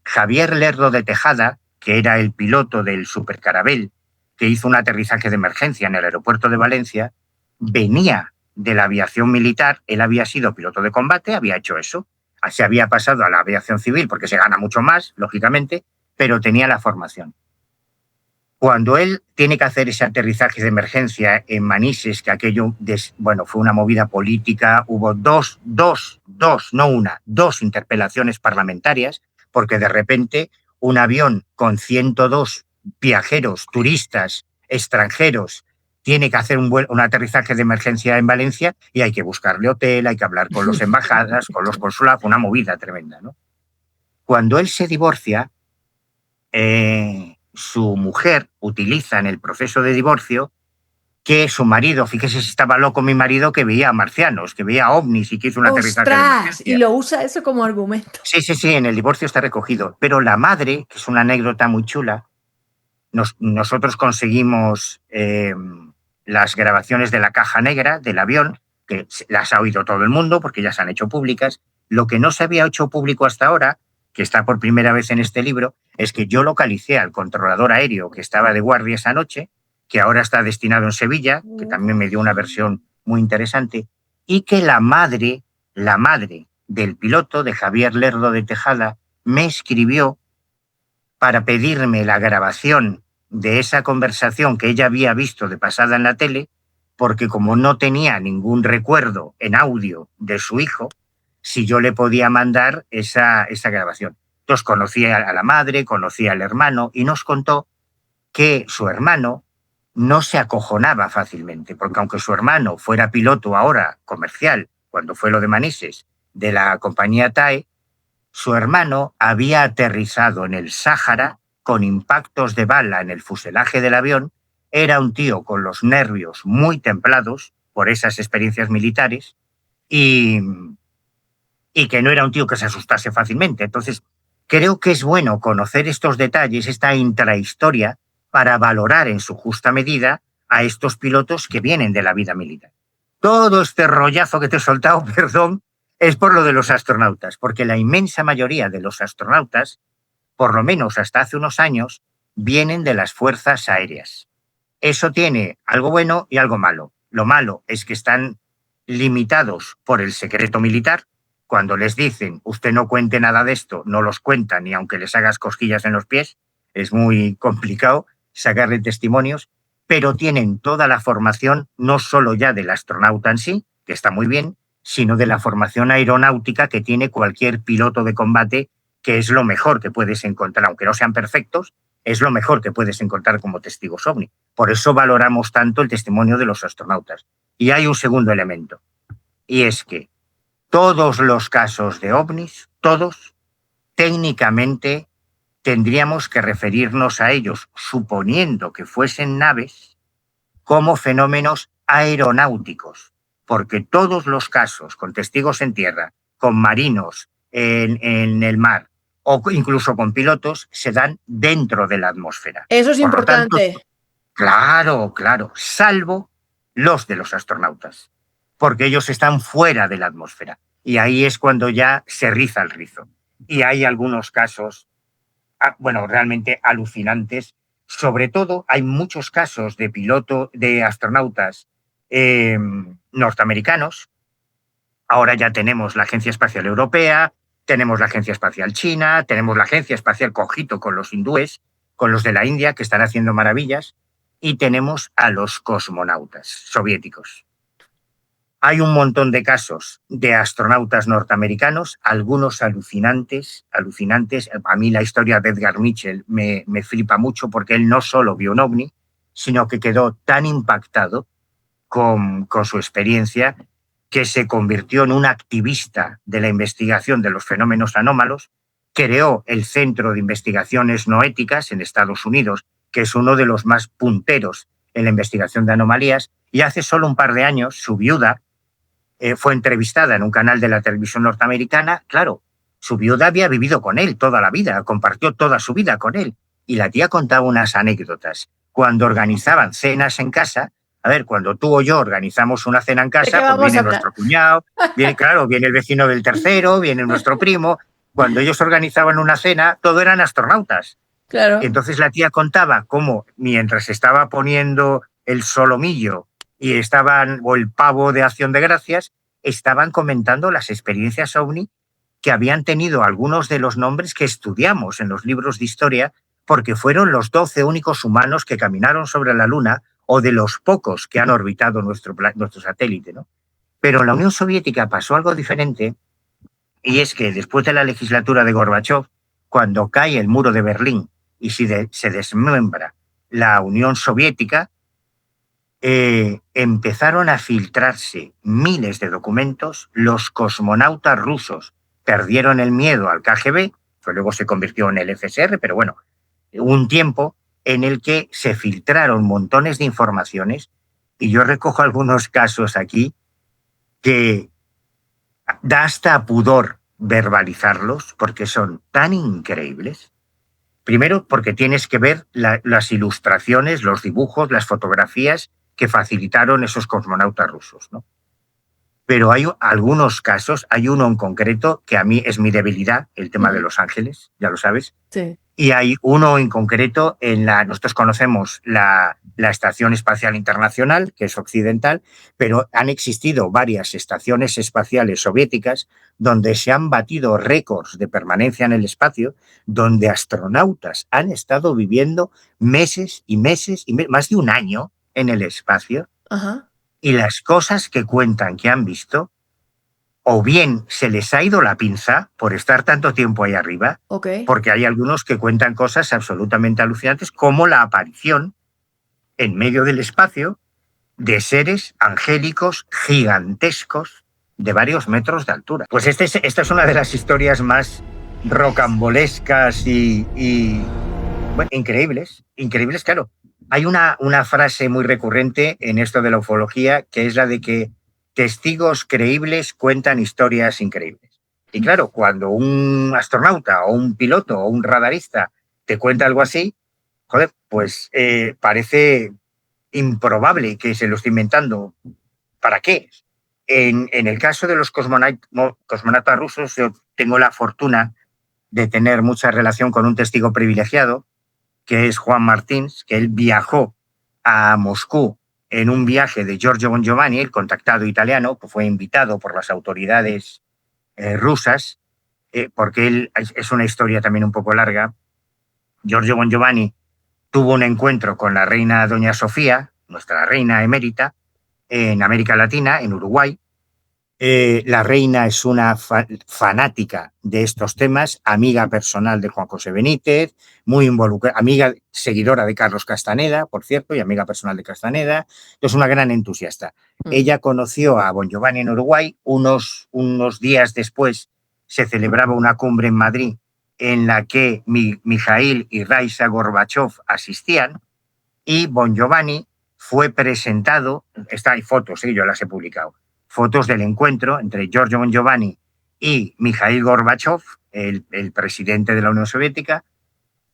B: Javier Lerdo de Tejada, que era el piloto del Supercarabel, que hizo un aterrizaje de emergencia en el aeropuerto de Valencia, venía de la aviación militar. Él había sido piloto de combate, había hecho eso, se había pasado a la aviación civil porque se gana mucho más, lógicamente, pero tenía la formación. Cuando él tiene que hacer ese aterrizaje de emergencia en Manises, que aquello, fue una movida política, hubo dos, no una, dos interpelaciones parlamentarias, porque de repente un avión con 102 viajeros, turistas, extranjeros, tiene que hacer un aterrizaje de emergencia en Valencia y hay que buscarle hotel, hay que hablar con las embajadas, con los consulados, una movida tremenda, ¿no? Cuando él se divorcia, su mujer utiliza en el proceso de divorcio que su marido, fíjese si estaba loco mi marido, que veía marcianos, que veía ovnis y que hizo un aterrizaje de
A: ¡Ostras! Y
B: emergencia.
A: lo usa eso como argumento.
B: Sí, en el divorcio está recogido. Pero la madre, que es una anécdota muy chula, nosotros conseguimos las grabaciones de la caja negra del avión, que las ha oído todo el mundo porque ya se han hecho públicas. Lo que no se había hecho público hasta ahora, que está por primera vez en este libro, es que yo localicé al controlador aéreo que estaba de guardia esa noche, que ahora está destinado en Sevilla, que también me dio una versión muy interesante, y que la madre del piloto, de Javier Lerdo de Tejada, me escribió para pedirme la grabación de esa conversación que ella había visto de pasada en la tele, porque como no tenía ningún recuerdo en audio de su hijo, si yo le podía mandar esa grabación. Entonces conocí a la madre, conocí al hermano y nos contó que su hermano no se acojonaba fácilmente, porque aunque su hermano fuera piloto ahora comercial, cuando fue lo de Manises, de la compañía TAE, su hermano había aterrizado en el Sáhara con impactos de bala en el fuselaje del avión. Era un tío con los nervios muy templados por esas experiencias militares y que no era un tío que se asustase fácilmente. Entonces, creo que es bueno conocer estos detalles, esta intrahistoria, para valorar en su justa medida a estos pilotos que vienen de la vida militar. Todo este rollazo que te he soltado, perdón, es por lo de los astronautas, porque la inmensa mayoría de los astronautas, por lo menos hasta hace unos años, vienen de las fuerzas aéreas. Eso tiene algo bueno y algo malo. Lo malo es que están limitados por el secreto militar. Cuando les dicen, usted no cuente nada de esto, no los cuentan ni aunque les hagas cosquillas en los pies. Es muy complicado sacarle testimonios, pero tienen toda la formación, no solo ya del astronauta en sí, que está muy bien, sino de la formación aeronáutica que tiene cualquier piloto de combate, que es lo mejor que puedes encontrar, aunque no sean perfectos, es lo mejor que puedes encontrar como testigos ovni. Por eso valoramos tanto el testimonio de los astronautas. Y hay un segundo elemento, y es que todos los casos de ovnis, todos, técnicamente tendríamos que referirnos a ellos, suponiendo que fuesen naves, como fenómenos aeronáuticos, porque todos los casos con testigos en tierra, con marinos en el mar o incluso con pilotos se dan dentro de la atmósfera.
A: Eso es
B: Por lo tanto,
A: importante.
B: claro, salvo los de los astronautas, porque ellos están fuera de la atmósfera. Y ahí es cuando ya se riza el rizo. Y hay algunos casos, bueno, realmente alucinantes. Sobre todo, hay muchos casos de astronautas norteamericanos. Ahora ya tenemos la Agencia Espacial Europea, tenemos la Agencia Espacial China, tenemos la Agencia Espacial Cogito con los hindúes, con los de la India, que están haciendo maravillas, y tenemos a los cosmonautas soviéticos. Hay un montón de casos de astronautas norteamericanos, algunos alucinantes. A mí la historia de Edgar Mitchell me flipa mucho porque él no solo vio un ovni, sino que quedó tan impactado con su experiencia que se convirtió en un activista de la investigación de los fenómenos anómalos, creó el Centro de Investigaciones Noéticas en Estados Unidos, que es uno de los más punteros en la investigación de anomalías, y hace solo un par de años su viuda fue entrevistada en un canal de la televisión norteamericana. Claro, su viuda había vivido con él toda la vida, compartió toda su vida con él, y la tía contaba unas anécdotas. Cuando organizaban cenas en casa, a ver, cuando tú o yo organizamos una cena en casa, pues viene nuestro cuñado, viene el vecino del tercero, viene nuestro primo. Cuando ellos organizaban una cena, todo eran astronautas.
A: Claro.
B: Entonces la tía contaba cómo mientras estaba poniendo el solomillo y o el pavo de Acción de Gracias, estaban comentando las experiencias ovni que habían tenido algunos de los nombres que estudiamos en los libros de historia, porque fueron los 12 únicos humanos que caminaron sobre la Luna, o de los pocos que han orbitado nuestro satélite, ¿no? Pero en la Unión Soviética pasó algo diferente, y es que después de la legislatura de Gorbachov, cuando cae el muro de Berlín y se desmembra la Unión Soviética, empezaron a filtrarse miles de documentos. Los cosmonautas rusos perdieron el miedo al KGB, que luego se convirtió en el FSR, pero bueno, un tiempo en el que se filtraron montones de informaciones, y yo recojo algunos casos aquí que da hasta pudor verbalizarlos porque son tan increíbles. Primero, porque tienes que ver las ilustraciones, los dibujos, las fotografías que facilitaron esos cosmonautas rusos, ¿no? Pero hay algunos casos, hay uno en concreto que a mí es mi debilidad, el tema de Los Ángeles, ya lo sabes.
A: Sí.
B: Y hay uno en concreto, nosotros conocemos la Estación Espacial Internacional, que es occidental, pero han existido varias estaciones espaciales soviéticas donde se han batido récords de permanencia en el espacio, donde astronautas han estado viviendo meses y meses, más de un año en el espacio.
A: Ajá.
B: Y las cosas que cuentan que han visto, o bien se les ha ido la pinza por estar tanto tiempo ahí arriba,
A: Ok.
B: porque hay algunos que cuentan cosas absolutamente alucinantes, como la aparición en medio del espacio de seres angélicos gigantescos de varios metros de altura. Pues esta es una de las historias más rocambolescas y bueno, increíbles, claro. Hay una frase muy recurrente en esto de la ufología, que es la de que testigos creíbles cuentan historias increíbles. Y claro, cuando un astronauta o un piloto o un radarista te cuenta algo así, joder, pues parece improbable que se lo esté inventando. ¿Para qué? En el caso de los cosmonautas rusos, yo tengo la fortuna de tener mucha relación con un testigo privilegiado, que es Juan Martins, que él viajó a Moscú en un viaje de Giorgio Bon Giovanni, el contactado italiano, que fue invitado por las autoridades rusas, porque él, es una historia también un poco larga. Giorgio Bon Giovanni tuvo un encuentro con la reina Doña Sofía, nuestra reina emérita, en América Latina, en Uruguay. La reina es una fanática de estos temas, amiga personal de Juan José Benítez, muy involucrada, amiga, seguidora de Carlos Castaneda, por cierto, y amiga personal de Castaneda, es una gran entusiasta. Ella conoció a Bon Giovanni en Uruguay, unos días después se celebraba una cumbre en Madrid en la que Mikhail y Raisa Gorbachev asistían, y Bon Giovanni fue presentado, hay fotos, yo las he publicado, fotos del encuentro entre Giorgio Bon Giovanni y Mikhail Gorbachev, el presidente de la Unión Soviética,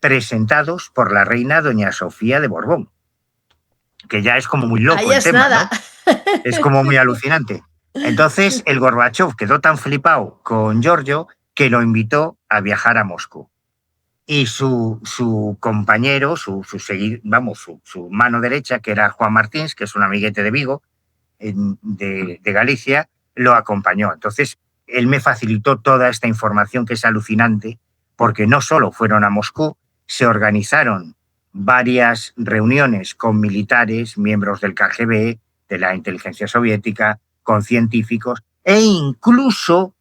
B: presentados por la reina Doña Sofía de Borbón, que ya es como muy loco
A: Ahí
B: el
A: es
B: tema,
A: nada.
B: ¿no? Es como muy alucinante. Entonces, el Gorbachev quedó tan flipado con Giorgio que lo invitó a viajar a Moscú. Y su compañero, su mano derecha, que era Juan Martins, que es un amiguete de Vigo, de Galicia, lo acompañó. Entonces, él me facilitó toda esta información que es alucinante, porque no solo fueron a Moscú, se organizaron varias reuniones con militares, miembros del KGB, de la inteligencia soviética, con científicos, e incluso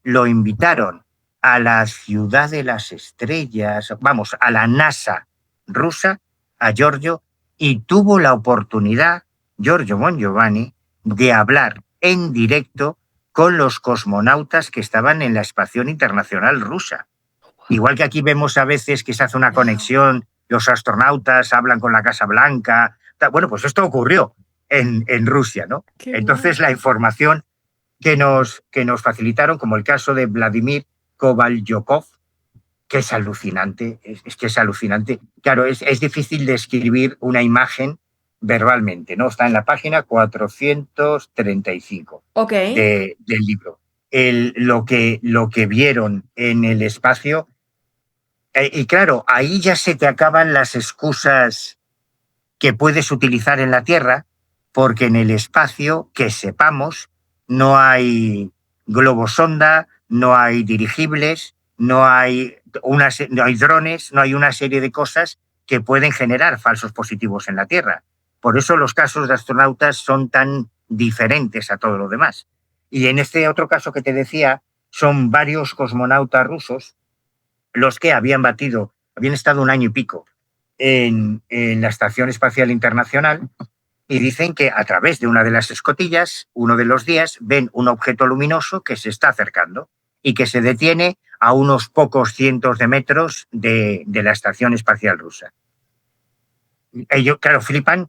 B: lo invitaron a la Ciudad de las Estrellas, a la NASA rusa, a Giorgio, y tuvo la oportunidad, Giorgio Bon Giovanni, de hablar en directo con los cosmonautas que estaban en la Estación Internacional Rusa. Igual que aquí vemos a veces que se hace una conexión, los astronautas hablan con la Casa Blanca. Bueno, pues esto ocurrió en Rusia, ¿no? Entonces, la información que nos facilitaron, como el caso de Vladimir Kovalyokov, que es alucinante, es que es alucinante. Claro, es difícil describir una imagen verbalmente, ¿no? Está en la página 435 del libro. Lo que vieron en el espacio, y claro, ahí ya se te acaban las excusas que puedes utilizar en la Tierra, porque en el espacio, que sepamos, no hay globosonda, no hay dirigibles, no hay drones, no hay una serie de cosas que pueden generar falsos positivos en la Tierra. Por eso los casos de astronautas son tan diferentes a todo lo demás. Y en este otro caso que te decía, son varios cosmonautas rusos los que habían estado un año y pico en la Estación Espacial Internacional, y dicen que a través de una de las escotillas, uno de los días, ven un objeto luminoso que se está acercando y que se detiene a unos pocos cientos de metros de la Estación Espacial Rusa. Ellos, claro, flipan,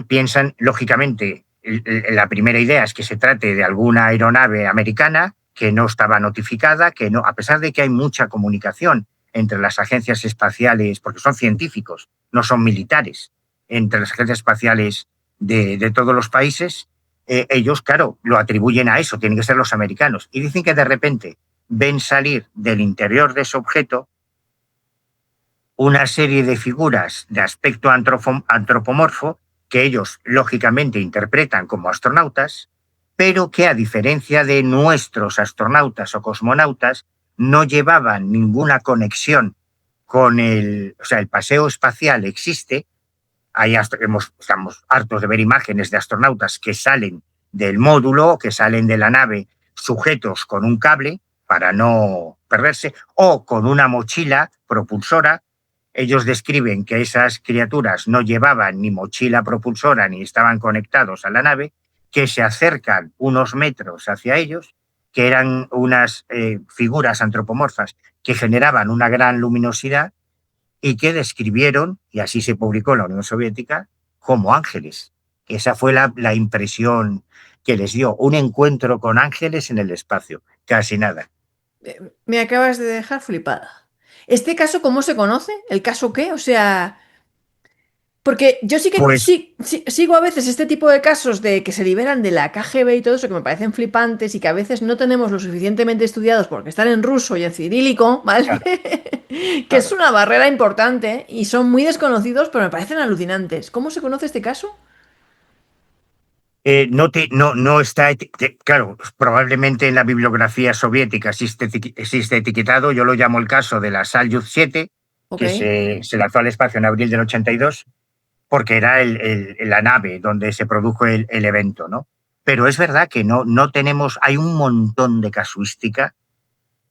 B: piensan, lógicamente, la primera idea es que se trate de alguna aeronave americana que no estaba notificada, que no, a pesar de que hay mucha comunicación entre las agencias espaciales, porque son científicos, no son militares, entre las agencias espaciales de todos los países, ellos, claro, lo atribuyen a eso, tienen que ser los americanos. Y dicen que de repente ven salir del interior de ese objeto una serie de figuras de aspecto antropomorfo que ellos lógicamente interpretan como astronautas, pero que a diferencia de nuestros astronautas o cosmonautas no llevaban ninguna conexión con o sea, el paseo espacial existe. Estamos hartos de ver imágenes de astronautas que salen del módulo, que salen de la nave sujetos con un cable para no perderse, o con una mochila propulsora. Ellos describen que esas criaturas no llevaban ni mochila propulsora ni estaban conectados a la nave, que se acercan unos metros hacia ellos, que eran unas figuras antropomorfas que generaban una gran luminosidad y que describieron, y así se publicó en la Unión Soviética, como ángeles. Esa fue la impresión que les dio, un encuentro con ángeles en el espacio, casi nada.
A: Me acabas de dejar flipada. ¿Este caso cómo se conoce? ¿El caso qué? O sea, porque yo sí que
B: Pues
A: sigo a veces este tipo de casos de que se liberan de la KGB y todo eso que me parecen flipantes y que a veces no tenemos lo suficientemente estudiados porque están en ruso y en cirílico, ¿vale?
B: claro,
A: Que es
B: claro.
A: una barrera importante y son muy desconocidos, pero me parecen alucinantes. ¿Cómo se conoce este caso?
B: No está, claro, probablemente en la bibliografía soviética existe etiquetado. Yo lo llamo el caso de la Salyut 7,
A: Ok.
B: que se lanzó al espacio en abril del 82, porque era la nave donde se produjo el evento, ¿no? Pero es verdad que no tenemos, hay un montón de casuística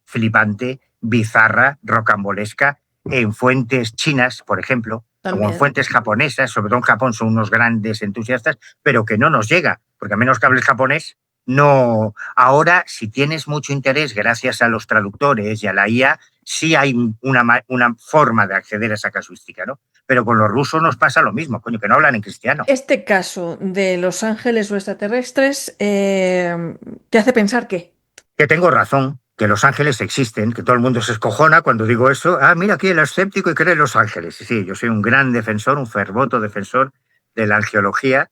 B: flipante, bizarra, rocambolesca, en fuentes chinas, por ejemplo, como en
A: También.
B: fuentes japonesas, sobre todo en Japón son unos grandes entusiastas, pero que no nos llega, porque a menos que hables japonés, no. Ahora, si tienes mucho interés, gracias a los traductores y a la IA, sí hay una forma de acceder a esa casuística, ¿no? Pero con los rusos nos pasa lo mismo, coño, que no hablan en cristiano.
A: Este caso de los ángeles o extraterrestres te hace pensar que
B: Que tengo razón, que los ángeles existen, que todo el mundo se escojona cuando digo eso. Ah, mira aquí el escéptico y cree en los ángeles. Sí, yo soy un gran defensor, un fervoto defensor de la angeología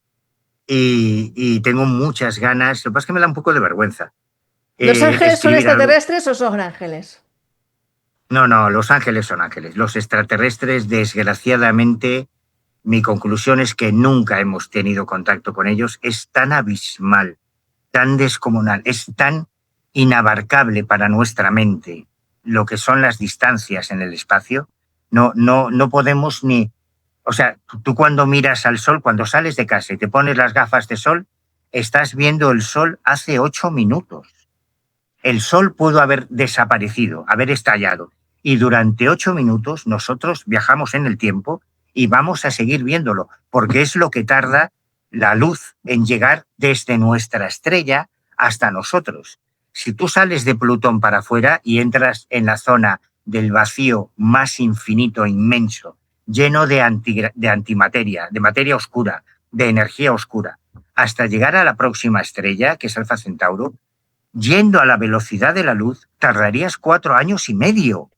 B: y tengo muchas ganas. Lo que pasa es que me da un poco de vergüenza
A: ¿los ángeles son
B: escribir algo.
A: extraterrestres o son ángeles?
B: No, los ángeles son ángeles. Los extraterrestres, desgraciadamente, mi conclusión es que nunca hemos tenido contacto con ellos. Es tan abismal, tan descomunal, es tan inabarcable para nuestra mente lo que son las distancias en el espacio. No podemos ni... O sea, tú cuando miras al sol, cuando sales de casa y te pones las gafas de sol, estás viendo el sol hace 8 minutos. El sol pudo haber desaparecido, haber estallado. Y durante 8 minutos nosotros viajamos en el tiempo y vamos a seguir viéndolo, porque es lo que tarda la luz en llegar desde nuestra estrella hasta nosotros. Si tú sales de Plutón para afuera y entras en la zona del vacío más infinito, inmenso, lleno de antimateria, de materia oscura, de energía oscura, hasta llegar a la próxima estrella, que es Alfa Centauro, yendo a la velocidad de la luz, tardarías 4 años y medio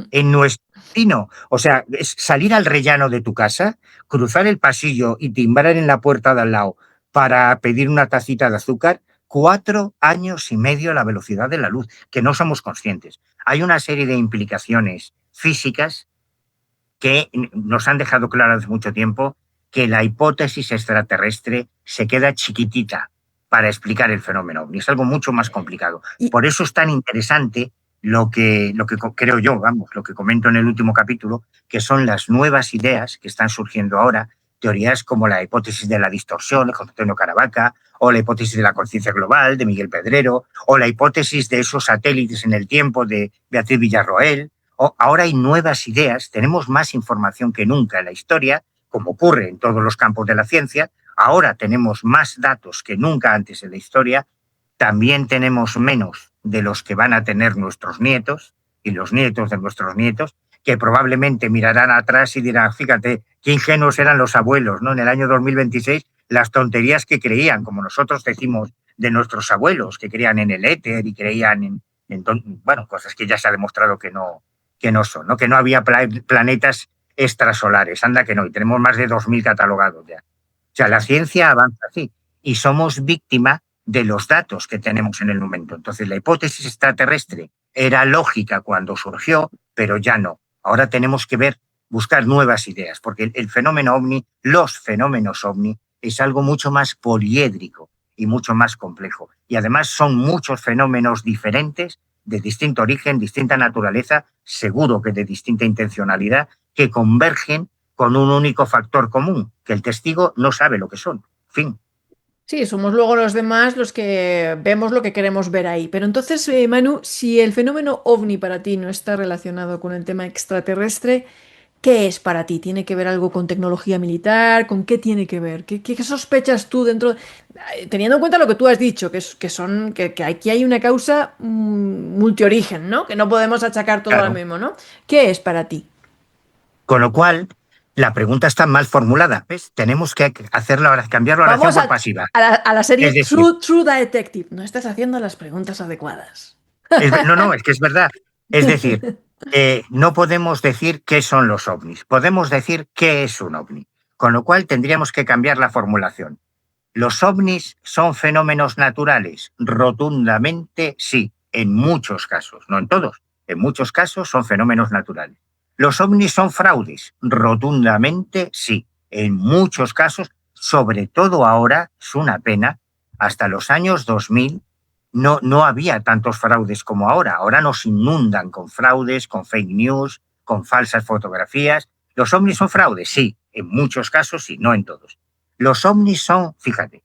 B: en nuestro destino. O sea, es salir al rellano de tu casa, cruzar el pasillo y timbrar en la puerta de al lado para pedir una tacita de azúcar, 4 años y medio a la velocidad de la luz, que no somos conscientes. Hay una serie de implicaciones físicas que nos han dejado claro hace mucho tiempo que la hipótesis extraterrestre se queda chiquitita para explicar el fenómeno ovni. Es algo mucho más complicado.
A: Y
B: Por eso es tan interesante lo que creo yo, vamos, lo que comento en el último capítulo, que son las nuevas ideas que están surgiendo ahora, teorías como la hipótesis de la distorsión de José Antonio Caravaca, o la hipótesis de la conciencia global de Miguel Pedrero, o la hipótesis de esos satélites en el tiempo de Beatriz Villarroel. Ahora hay nuevas ideas, tenemos más información que nunca en la historia, como ocurre en todos los campos de la ciencia. Ahora tenemos más datos que nunca antes en la historia. También tenemos menos de los que van a tener nuestros nietos y los nietos de nuestros nietos, que probablemente mirarán atrás y dirán, fíjate, qué ingenuos eran los abuelos, ¿no? En el año 2026, las tonterías que creían, como nosotros decimos de nuestros abuelos, que creían en el éter y creían bueno, cosas que ya se ha demostrado que no son, ¿no? Que no había planetas extrasolares, anda que no, y tenemos más de 2000 catalogados ya. sea, la ciencia avanza así y somos víctima de los datos que tenemos en el momento. Entonces, la hipótesis extraterrestre era lógica cuando surgió, pero ya no. Ahora tenemos que buscar nuevas ideas, porque el fenómeno ovni, los fenómenos ovni, es algo mucho más poliédrico y mucho más complejo. Y además son muchos fenómenos diferentes, de distinto origen, distinta naturaleza, seguro que de distinta intencionalidad, que convergen con un único factor común, que el testigo no sabe lo que son. Fin.
A: Sí, somos luego los demás los que vemos lo que queremos ver ahí. Pero entonces, Manu, si el fenómeno ovni para ti no está relacionado con el tema extraterrestre, ¿qué es para ti? ¿Tiene que ver algo con tecnología militar? ¿Con qué tiene que ver? ¿Qué sospechas tú dentro? Teniendo en cuenta lo que tú has dicho, que aquí hay una causa multiorigen, ¿no? Que no podemos achacar todo al
B: Claro.
A: mismo, ¿no? ¿Qué es para ti?
B: Con lo cual, la pregunta está mal formulada. ¿Ves? Tenemos que hacerlo ahora, cambiar la oración
A: Vamos
B: por pasiva.
A: a la
B: Es
A: serie
B: decir,
A: True Detective. No estás haciendo las preguntas adecuadas.
B: no, es que es verdad. Es decir, no podemos decir qué son los ovnis, podemos decir qué es un ovni. Con lo cual tendríamos que cambiar la formulación. ¿Los ovnis son fenómenos naturales? Rotundamente sí, en muchos casos, no en todos. En muchos casos son fenómenos naturales. ¿Los ovnis son fraudes? Rotundamente sí, en muchos casos, sobre todo ahora, es una pena, hasta los años 2000 no había tantos fraudes como ahora. Ahora nos inundan con fraudes, con fake news, con falsas fotografías. ¿Los ovnis son fraudes? Sí, en muchos casos sí, no en todos. Los ovnis son, fíjate,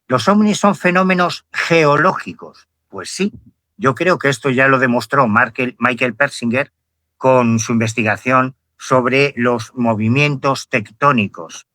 B: los ovnis son fenómenos geológicos. Pues sí, yo creo que esto ya lo demostró Michael Persinger con su investigación sobre los movimientos tectónicos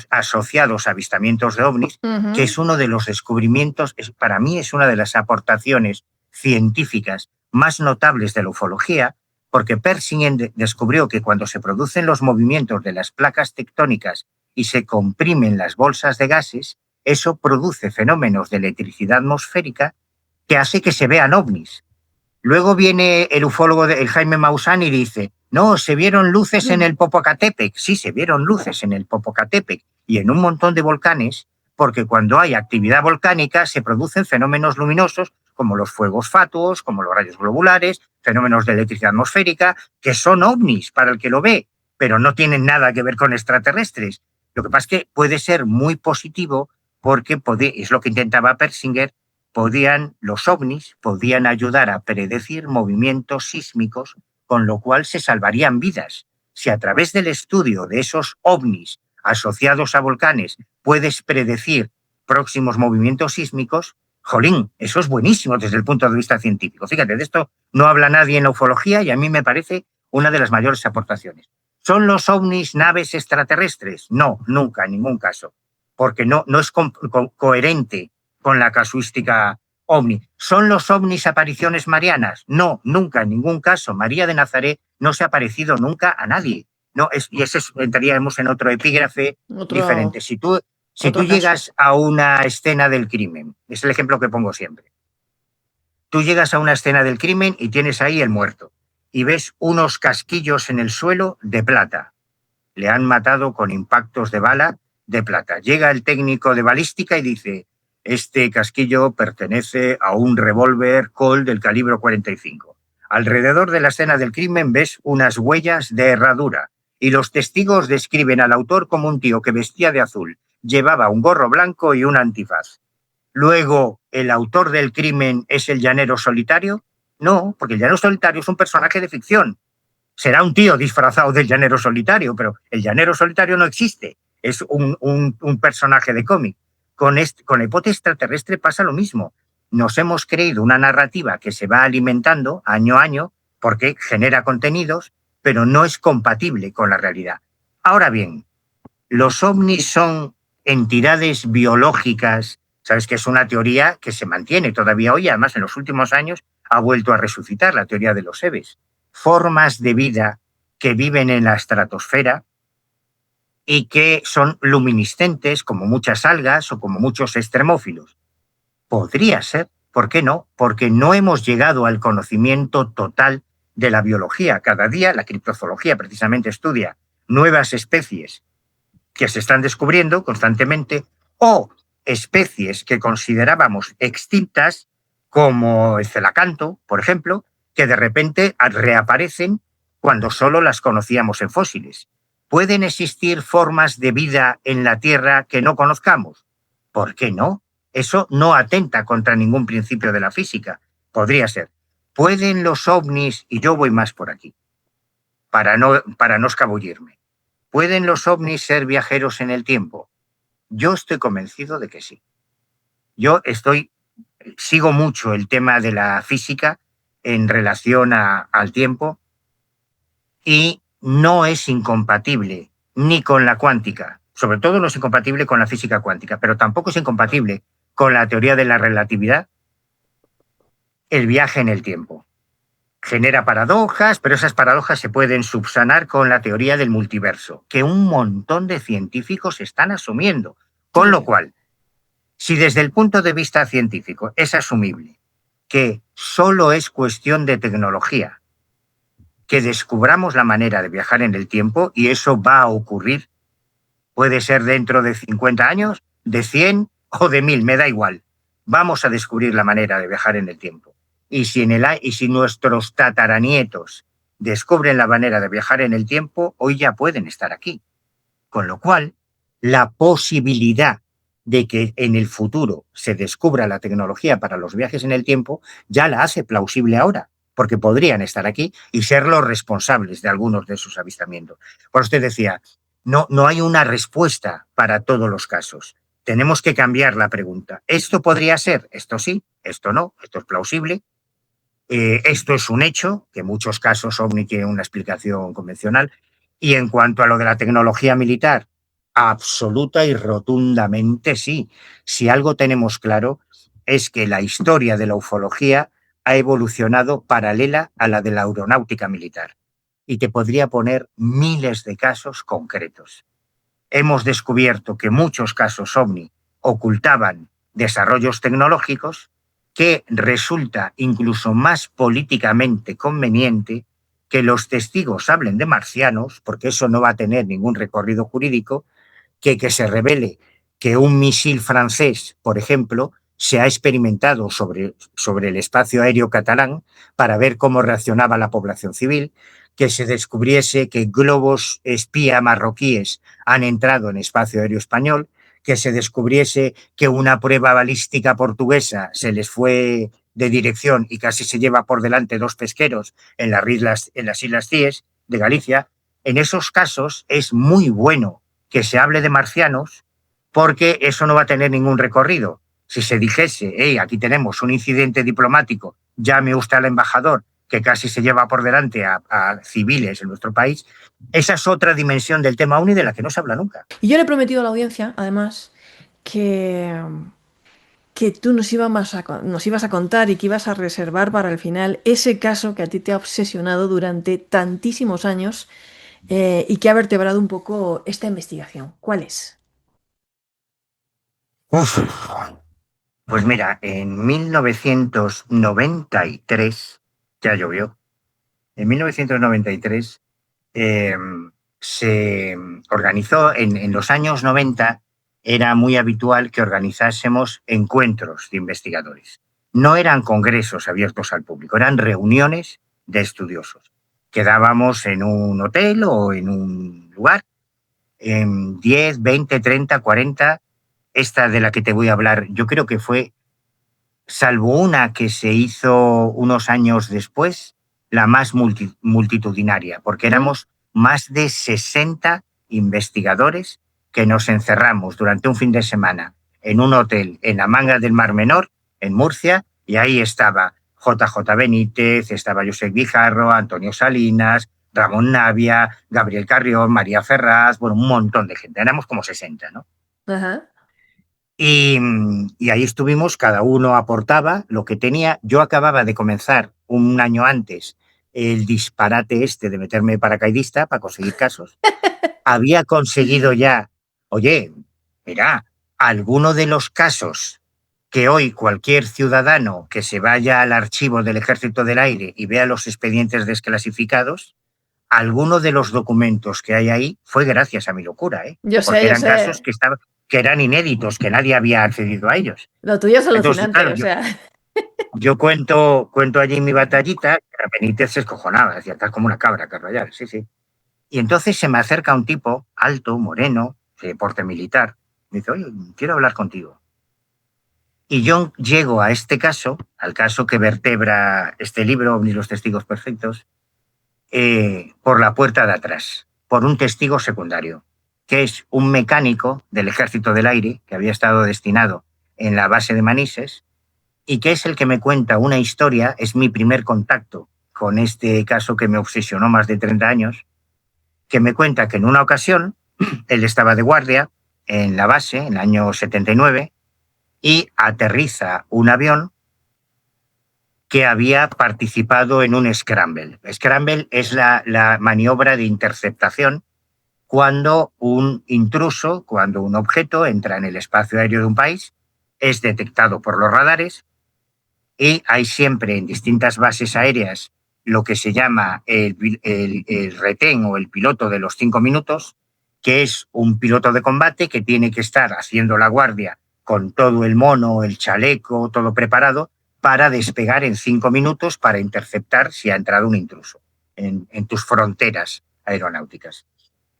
B: asociados a avistamientos de ovnis, que
A: Ujú.
B: es uno de los descubrimientos, para mí es una de las aportaciones científicas más notables de la ufología, porque Persinger descubrió que cuando se producen los movimientos de las placas tectónicas y se comprimen las bolsas de gases, eso produce fenómenos de electricidad atmosférica que hace que se vean ovnis. Luego viene el ufólogo el Jaime Maussan y dice, no, se vieron luces en el Popocatépetl. Sí, se vieron luces en el Popocatépetl y en un montón de volcanes, porque cuando hay actividad volcánica se producen fenómenos luminosos como los fuegos fatuos, como los rayos globulares, fenómenos de electricidad atmosférica, que son ovnis para el que lo ve, pero no tienen nada que ver con extraterrestres. Lo que pasa es que puede ser muy positivo porque es lo que intentaba Persinger, los ovnis podían ayudar a predecir movimientos sísmicos, con lo cual se salvarían vidas. Si a través del estudio de esos ovnis asociados a volcanes puedes predecir próximos movimientos sísmicos, jolín, eso es buenísimo desde el punto de vista científico. Fíjate, de esto no habla nadie en la ufología y a mí me parece una de las mayores aportaciones. ¿Son los ovnis naves extraterrestres? No, nunca, en ningún caso, porque no es coherente con la casuística ovni. ¿Son los ovnis apariciones marianas? No, nunca, en ningún caso. María de Nazaret no se ha parecido nunca a nadie. No, y ese entraríamos en otro epígrafe diferente.
A: Otro,
B: Si tú
A: otro caso.
B: llegas a una escena del crimen, es el ejemplo que pongo siempre. Tú llegas a una escena del crimen y tienes ahí el muerto y ves unos casquillos en el suelo de plata. Le han matado con impactos de bala de plata. Llega el técnico de balística y dice, este casquillo pertenece a un revólver Colt del calibre 45. Alrededor de la escena del crimen ves unas huellas de herradura y los testigos describen al autor como un tío que vestía de azul, llevaba un gorro blanco y un antifaz. Luego, ¿el autor del crimen es el llanero solitario? No, porque el llanero solitario es un personaje de ficción. Será un tío disfrazado del llanero solitario, pero el llanero solitario no existe. Es un personaje de cómic. Con la hipótesis extraterrestre pasa lo mismo. Nos hemos creído una narrativa que se va alimentando año a año porque genera contenidos, pero no es compatible con la realidad. Ahora bien, los ovnis son entidades biológicas. Sabes que es una teoría que se mantiene todavía hoy, además en los últimos años ha vuelto a resucitar la teoría de los EVEs. Formas de vida que viven en la estratosfera y que son luminiscentes, como muchas algas o como muchos extremófilos. Podría ser, ¿por qué no? Porque no hemos llegado al conocimiento total de la biología. Cada día la criptozoología precisamente estudia nuevas especies que se están descubriendo constantemente, o especies que considerábamos extintas, como el celacanto, por ejemplo, que de repente reaparecen cuando solo las conocíamos en fósiles. ¿Pueden existir formas de vida en la Tierra que no conozcamos? ¿Por qué no? Eso no atenta contra ningún principio de la física. Podría ser. ¿Pueden los ovnis, y yo voy más por aquí, para no escabullirme, ¿pueden los ovnis ser viajeros en el tiempo? Yo estoy convencido de que sí. Sigo mucho el tema de la física en relación al tiempo, y no es incompatible ni con la cuántica, sobre todo no es incompatible con la física cuántica, pero tampoco es incompatible con la teoría de la relatividad, el viaje en el tiempo. Genera paradojas, pero esas paradojas se pueden subsanar con la teoría del multiverso, que un montón de científicos están asumiendo. Con lo cual, si desde el punto de vista científico es asumible que solo es cuestión de tecnología que descubramos la manera de viajar en el tiempo, y eso va a ocurrir, puede ser dentro de 50 años, de 100 o de 1000, me da igual. Vamos a descubrir la manera de viajar en el tiempo. Y si nuestros tataranietos descubren la manera de viajar en el tiempo, hoy ya pueden estar aquí. Con lo cual, la posibilidad de que en el futuro se descubra la tecnología para los viajes en el tiempo ya la hace plausible ahora, porque podrían estar aquí y ser los responsables de algunos de sus avistamientos. Por usted decía, no hay una respuesta para todos los casos. Tenemos que cambiar la pregunta. ¿Esto podría ser? Esto sí, esto no, esto es plausible. Esto es un hecho, que en muchos casos OVNI tiene una explicación convencional. Y en cuanto a lo de la tecnología militar, absoluta y rotundamente sí. Si algo tenemos claro es que la historia de la ufología ha evolucionado paralela a la de la aeronáutica militar. Y te podría poner miles de casos concretos. Hemos descubierto que muchos casos OVNI ocultaban desarrollos tecnológicos, que resulta incluso más políticamente conveniente que los testigos hablen de marcianos, porque eso no va a tener ningún recorrido jurídico, que se revele que un misil francés, por ejemplo, se ha experimentado sobre el espacio aéreo catalán para ver cómo reaccionaba la población civil, que se descubriese que globos espía marroquíes han entrado en espacio aéreo español, que se descubriese que una prueba balística portuguesa se les fue de dirección y casi se lleva por delante 2 pesqueros en las Islas Cíes de Galicia. En esos casos es muy bueno que se hable de marcianos, porque eso no va a tener ningún recorrido. Si se dijese, hey, aquí tenemos un incidente diplomático, llame usted al embajador, que casi se lleva por delante a civiles en nuestro país, esa es otra dimensión del tema OVNI de la que no se habla nunca.
A: Y yo le he prometido a la audiencia, además, que, que tú nos ibas a contar y que ibas a reservar para el final ese caso que a ti te ha obsesionado durante tantísimos años, y que ha vertebrado un poco esta investigación. ¿Cuál es?
B: Uf. Pues mira, en 1993, ya llovió, en 1993 eh, se organizó, en los años 90 era muy habitual que organizásemos encuentros de investigadores. No eran congresos abiertos al público, eran reuniones de estudiosos. Quedábamos en un hotel o en un lugar, en 10, 20, 30, 40. Esta de la que te voy a hablar, yo creo que fue, salvo una que se hizo unos años después, la más multitudinaria, porque éramos más de 60 investigadores que nos encerramos durante un fin de semana en un hotel en la Manga del Mar Menor, en Murcia, y ahí estaba JJ Benítez, estaba Josep Guijarro, Antonio Salinas, Ramón Navia, Gabriel Carrión, María Ferraz, bueno, un montón de gente, éramos como 60, ¿no?
A: Ajá.
B: Y ahí estuvimos, cada uno aportaba lo que tenía. Yo acababa de comenzar un año antes el disparate este de meterme de paracaidista para conseguir casos. Había conseguido ya, oye, mira, alguno de los casos que hoy cualquier ciudadano que se vaya al archivo del Ejército del Aire y vea los expedientes desclasificados, alguno de los documentos que hay ahí fue gracias a mi locura, ¿eh?
A: Yo
B: Porque
A: sé, yo
B: eran casos
A: sé.
B: que eran inéditos, que nadie había accedido a ellos.
A: Lo tuyo es
B: Entonces,
A: alucinante,
B: claro,
A: o sea.
B: yo cuento allí mi batallita, y Benítez se escojonaba, decía, estás como una cabra, Carvallal, sí, sí. Y entonces se me acerca un tipo alto, moreno, de porte militar, me dice, oye, quiero hablar contigo. Y yo llego a este caso, al caso que vertebra este libro, OVNIs los testigos perfectos, por la puerta de atrás, por un testigo secundario, que es un mecánico del Ejército del Aire que había estado destinado en la base de Manises y que es el que me cuenta una historia, es mi primer contacto con este caso que me obsesionó más de 30 años, que me cuenta que en una ocasión él estaba de guardia en la base en el año 79 y aterriza un avión que había participado en un scramble. Scramble es la maniobra de interceptación cuando un intruso, cuando un objeto entra en el espacio aéreo de un país, es detectado por los radares y hay siempre en distintas bases aéreas lo que se llama el retén o el piloto de los 5 minutos, que es un piloto de combate que tiene que estar haciendo la guardia con todo el mono, el chaleco, todo preparado para despegar en 5 minutos para interceptar si ha entrado un intruso en tus fronteras aeronáuticas.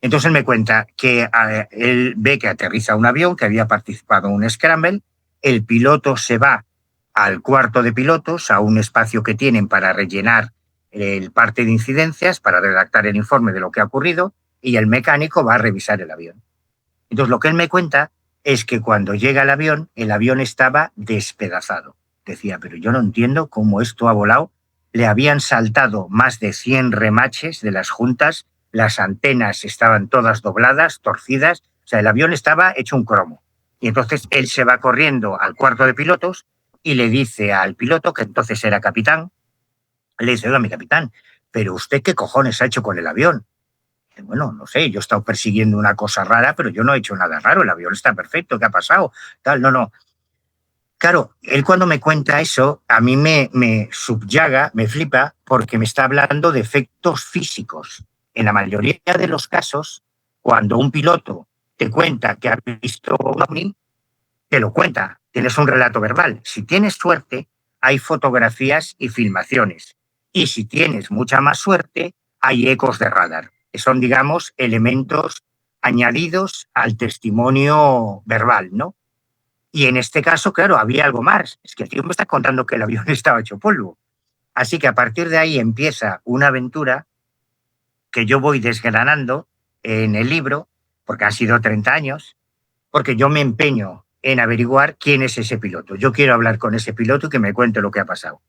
B: Entonces él me cuenta que él ve que aterriza un avión que había participado en un scramble, el piloto se va al cuarto de pilotos, a un espacio que tienen para rellenar el parte de incidencias, para redactar el informe de lo que ha ocurrido, y el mecánico va a revisar el avión. Entonces lo que él me cuenta es que cuando llega el avión estaba despedazado. Decía, pero yo no entiendo cómo esto ha volado. Le habían saltado más de 100 remaches de las juntas, las antenas estaban todas dobladas, torcidas, o sea, el avión estaba hecho un cromo. Y entonces él se va corriendo al cuarto de pilotos y le dice al piloto, que entonces era capitán, le dice, oiga, mi capitán, pero usted qué cojones ha hecho con el avión. Bueno, no sé, yo he estado persiguiendo una cosa rara, pero yo no he hecho nada raro, el avión está perfecto, ¿qué ha pasado? Tal, no, no. Claro, él cuando me cuenta eso, a mí me subyaga, me flipa, porque me está hablando de efectos físicos. En la mayoría de los casos, cuando un piloto te cuenta que ha visto un ovni, te lo cuenta, tienes un relato verbal. Si tienes suerte, hay fotografías y filmaciones. Y si tienes mucha más suerte, hay ecos de radar, que son, digamos, elementos añadidos al testimonio verbal, ¿no? Y en este caso, claro, había algo más. Es que el tío me está contando que el avión estaba hecho polvo. Así que a partir de ahí empieza una aventura que yo voy desgranando en el libro, porque han sido 30 años, porque yo me empeño en averiguar quién es ese piloto. Yo quiero hablar con ese piloto y que me cuente lo que ha pasado.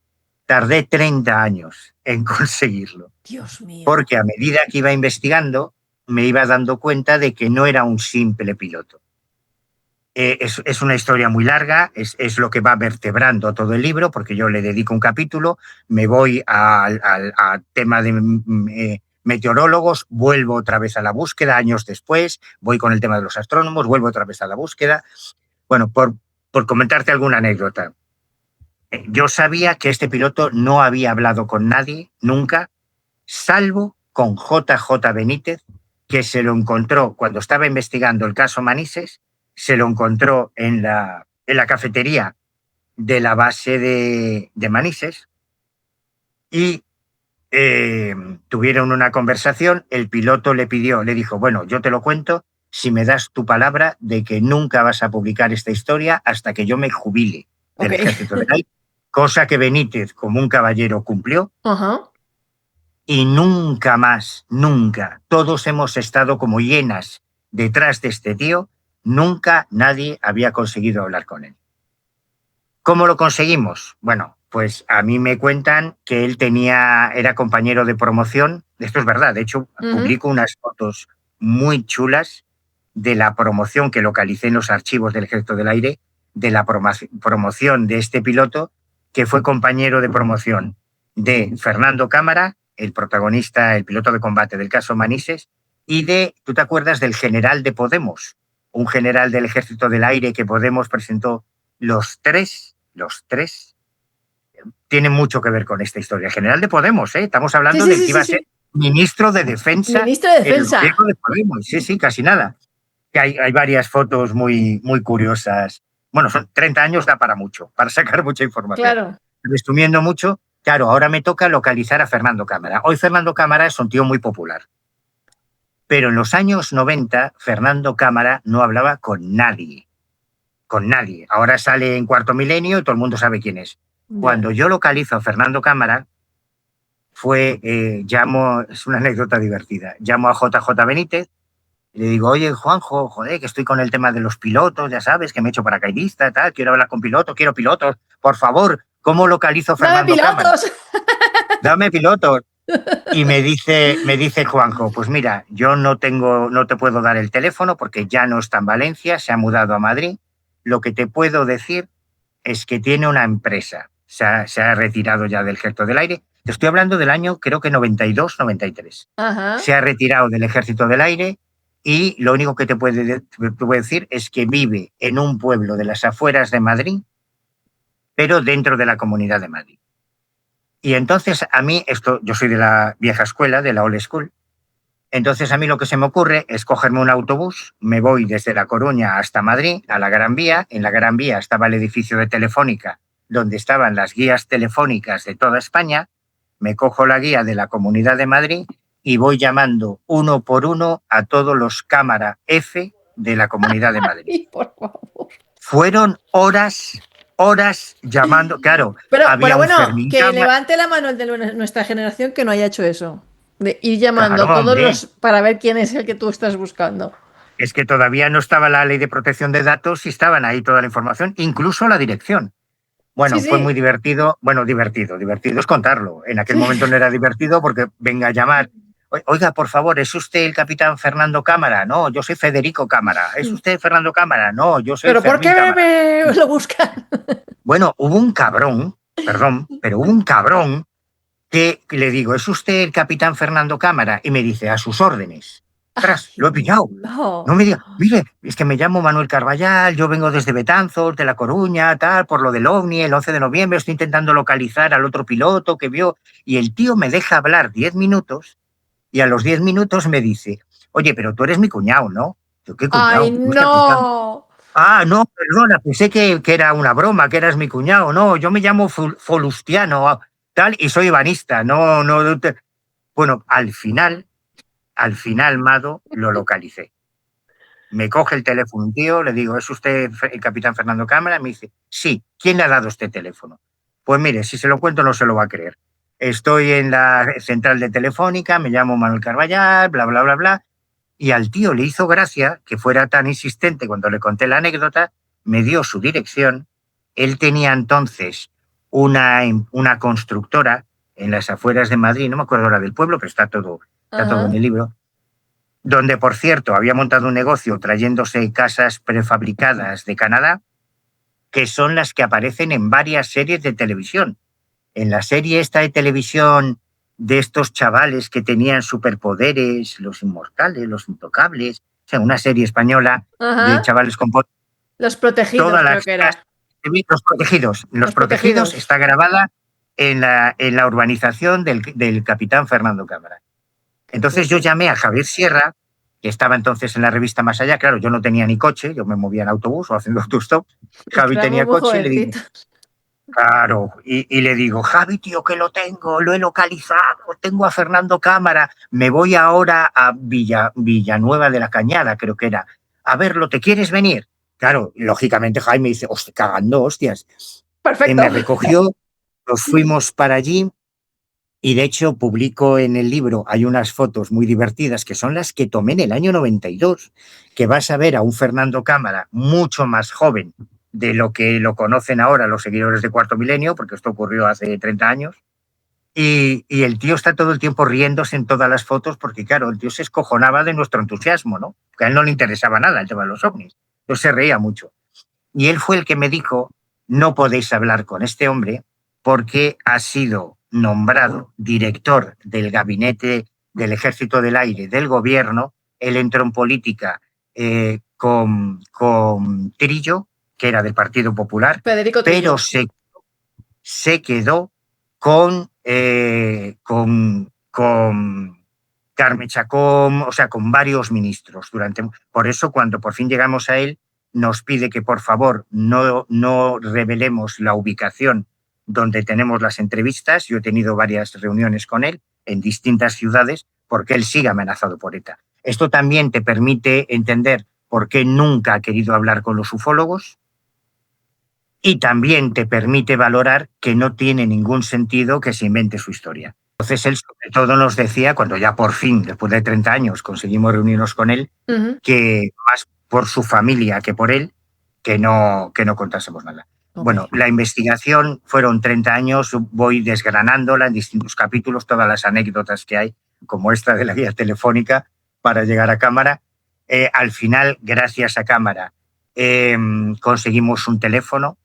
B: Tardé 30 años en conseguirlo,
A: Dios mío.
B: porque a medida que iba investigando, me iba dando cuenta de que no era un simple piloto. Es una historia muy larga, es lo que va vertebrando todo el libro, porque yo le dedico un capítulo, me voy al tema de meteorólogos, vuelvo otra vez a la búsqueda años después, voy con el tema de los astrónomos, vuelvo otra vez a la búsqueda. Bueno, por comentarte alguna anécdota. Yo sabía que este piloto no había hablado con nadie nunca, salvo con JJ Benítez, que se lo encontró cuando estaba investigando el caso Manises, se lo encontró en la cafetería de la base de Manises y tuvieron una conversación. El piloto le dijo, bueno, yo te lo cuento si me das tu palabra de que nunca vas a publicar esta historia hasta que yo me jubile
A: Ok.
B: del Ejército del Aire, cosa que Benítez, como un caballero, cumplió.
A: Ajá.
B: Y nunca más, nunca, todos hemos estado como hienas detrás de este tío, nunca nadie había conseguido hablar con él. ¿Cómo lo conseguimos? Bueno, pues a mí me cuentan que él era compañero de promoción, esto es verdad, de hecho publico unas fotos muy chulas de la promoción que localicé en los archivos del Ejército del Aire, de la promoción de este piloto, que fue compañero de promoción de Fernando Cámara, el protagonista, el piloto de combate del caso Manises, y ¿tú te acuerdas del general de Podemos? Un general del Ejército del Aire que Podemos presentó. Los tres tienen mucho que ver con esta historia. El general de Podemos, ¿eh? Estamos
A: Sí,
B: hablando
A: sí,
B: del
A: sí,
B: que iba
A: sí,
B: a ser
A: sí.
B: ministro de Defensa
A: Ministro de
B: en el
A: Defensa.
B: gobierno de Podemos. Sí, sí, casi nada. Que hay varias fotos muy, muy curiosas. Bueno, son 30 años, da para mucho, para sacar mucha información.
A: Claro.
B: Resumiendo mucho, claro, ahora me toca localizar a Fernando Cámara. Hoy Fernando Cámara es un tío muy popular. Pero en los años 90, Fernando Cámara no hablaba con nadie. Con nadie. Ahora sale en Cuarto Milenio y todo el mundo sabe quién es.
A: Ya.
B: Cuando yo localizo a Fernando Cámara, es una anécdota divertida. Llamo a JJ Benítez y le digo, oye, Juanjo, joder, que estoy con el tema de los pilotos, ya sabes, que me he hecho paracaidista, tal, quiero hablar con pilotos, quiero pilotos, por favor, ¿cómo localizo a
A: ¡Dame
B: Fernando Cámara?
A: pilotos!
B: Dame pilotos. Y me dice Juanjo, pues mira, yo no te puedo dar el teléfono porque ya no está en Valencia, se ha mudado a Madrid. Lo que te puedo decir es que tiene una empresa, se ha retirado ya del Ejército del Aire. Te estoy hablando del año, creo que 92, 93.
A: Ajá.
B: Se ha retirado del Ejército del Aire y lo único que te puedo decir es que vive en un pueblo de las afueras de Madrid, pero dentro de la Comunidad de Madrid. Y entonces a mí, yo soy de la vieja escuela, de la old school, entonces a mí lo que se me ocurre es cogerme un autobús, me voy desde La Coruña hasta Madrid, a la Gran Vía. En la Gran Vía estaba el edificio de Telefónica, donde estaban las guías telefónicas de toda España. Me cojo la guía de la Comunidad de Madrid y voy llamando uno por uno a todos los cámara F de la Comunidad de Madrid.
A: Ay, por favor.
B: Fueron horas llamando. Claro,
A: Pero
B: había un
A: bueno,
B: Fermín
A: que
B: Cámara.
A: levante la mano el de nuestra generación que no haya hecho eso. De ir llamando a
B: Claro,
A: todos
B: hombre.
A: los para ver quién es el que tú estás buscando.
B: Es que todavía no estaba la ley de protección de datos y estaban ahí toda la información, incluso la dirección.
A: Sí,
B: Bueno, fue
A: sí.
B: muy divertido. Bueno, divertido es contarlo. En aquel
A: Sí.
B: momento no era divertido porque venga a llamar. Oiga, por favor, ¿es usted el capitán Fernando Cámara? No, yo soy Federico Cámara. ¿Es usted Fernando Cámara? No, yo soy
A: ¿Pero por
B: Fermín
A: qué
B: Cámara.
A: me lo buscan?
B: Bueno, hubo un cabrón, perdón, pero hubo un cabrón que le digo, ¿es usted el capitán Fernando Cámara? Y me dice, a sus órdenes. Tras, lo he pillado. No
A: No.
B: me diga, mire, es que me llamo Manuel Carballal, yo vengo desde Betanzos, de La Coruña, tal, por lo del OVNI, el 11 de noviembre, estoy intentando localizar al otro piloto que vio, y el tío me deja hablar 10 minutos, y a los 10 minutos me dice, oye, pero tú eres mi cuñado, ¿no? Yo, ¿qué
A: ¡Ay,
B: cuñado? ¿Cómo es capitán?
A: no!
B: Ah, no, perdona, pensé que era una broma, que eras mi cuñado, no, yo me llamo Folustiano, tal, y soy ebanista, no, no, bueno, al final, Mado, lo localicé. Me coge el teléfono un tío, le digo, ¿es usted el capitán Fernando Cámara? Me dice, sí, ¿quién le ha dado este teléfono? Pues mire, si se lo cuento no se lo va a creer. Estoy en la central de Telefónica, me llamo Manuel Carballal, bla, bla, bla, bla. Y al tío le hizo gracia que fuera tan insistente cuando le conté la anécdota, me dio su dirección. Él tenía entonces una constructora en las afueras de Madrid, no me acuerdo ahora del pueblo, pero está todo en
A: Ajá.
B: el libro, donde, por cierto, había montado un negocio trayéndose casas prefabricadas de Canadá, que son las que aparecen en varias series de televisión. En la serie esta de televisión de estos chavales que tenían superpoderes, los inmortales, los intocables, o sea, una serie española de
A: Ajá.
B: chavales con
A: Los protegidos,
B: todas
A: creo
B: las
A: que
B: casas.
A: era.
B: Los protegidos. Los
A: Los
B: protegidos
A: protegidos.
B: está grabada en la urbanización del capitán Fernando Cámara.
A: Qué
B: Entonces yo
A: fuerte.
B: llamé a Javier Sierra, que estaba entonces en la revista Más Allá. Claro, yo no tenía ni coche, yo me movía en autobús o haciendo autostop.
A: Es que
B: Javi
A: éramos
B: tenía
A: muy
B: coche y le digo,
A: jovencitos.
B: claro, y le digo, Javi, tío, que lo tengo, lo he localizado, tengo a Fernando Cámara, me voy ahora a Villanueva de la Cañada, creo que era, a verlo, ¿te quieres venir? Claro, lógicamente Jaime dice, hostia, cagando hostias.
A: Perfecto.
B: Me recogió, nos fuimos para allí. Y de hecho publico en el libro, hay unas fotos muy divertidas que son las que tomé en el año 92, que vas a ver a un Fernando Cámara mucho más joven de lo que lo conocen ahora los seguidores de Cuarto Milenio, porque esto ocurrió hace 30 años. Y el tío está todo el tiempo riéndose en todas las fotos porque, claro, el tío se escojonaba de nuestro entusiasmo, ¿no? Que a él no le interesaba nada el tema de los ovnis. Entonces se reía mucho. Y él fue el que me dijo, no podéis hablar con este hombre porque ha sido nombrado director del gabinete del Ejército del Aire del gobierno. Él entró en política con Trillo, que era del Partido Popular,
A: Federico
B: pero
A: Trillo.
B: se quedó con Carme Chacón, o sea, con varios ministros. Por eso, cuando por fin llegamos a él, nos pide que por favor no revelemos la ubicación donde tenemos las entrevistas. Yo he tenido varias reuniones con él en distintas ciudades porque él sigue amenazado por ETA. Esto también te permite entender por qué nunca ha querido hablar con los ufólogos y también te permite valorar que no tiene ningún sentido que se invente su historia. Entonces él sobre todo nos decía, cuando ya por fin, después de 30 años, conseguimos reunirnos con él, que más por su familia que por él, que no contásemos nada. Okay. Bueno, la investigación fueron 30 años, voy desgranándola en distintos capítulos, todas las anécdotas que hay, como esta de la guía telefónica, para llegar a cámara. Al final, gracias a cámara, conseguimos un teléfono.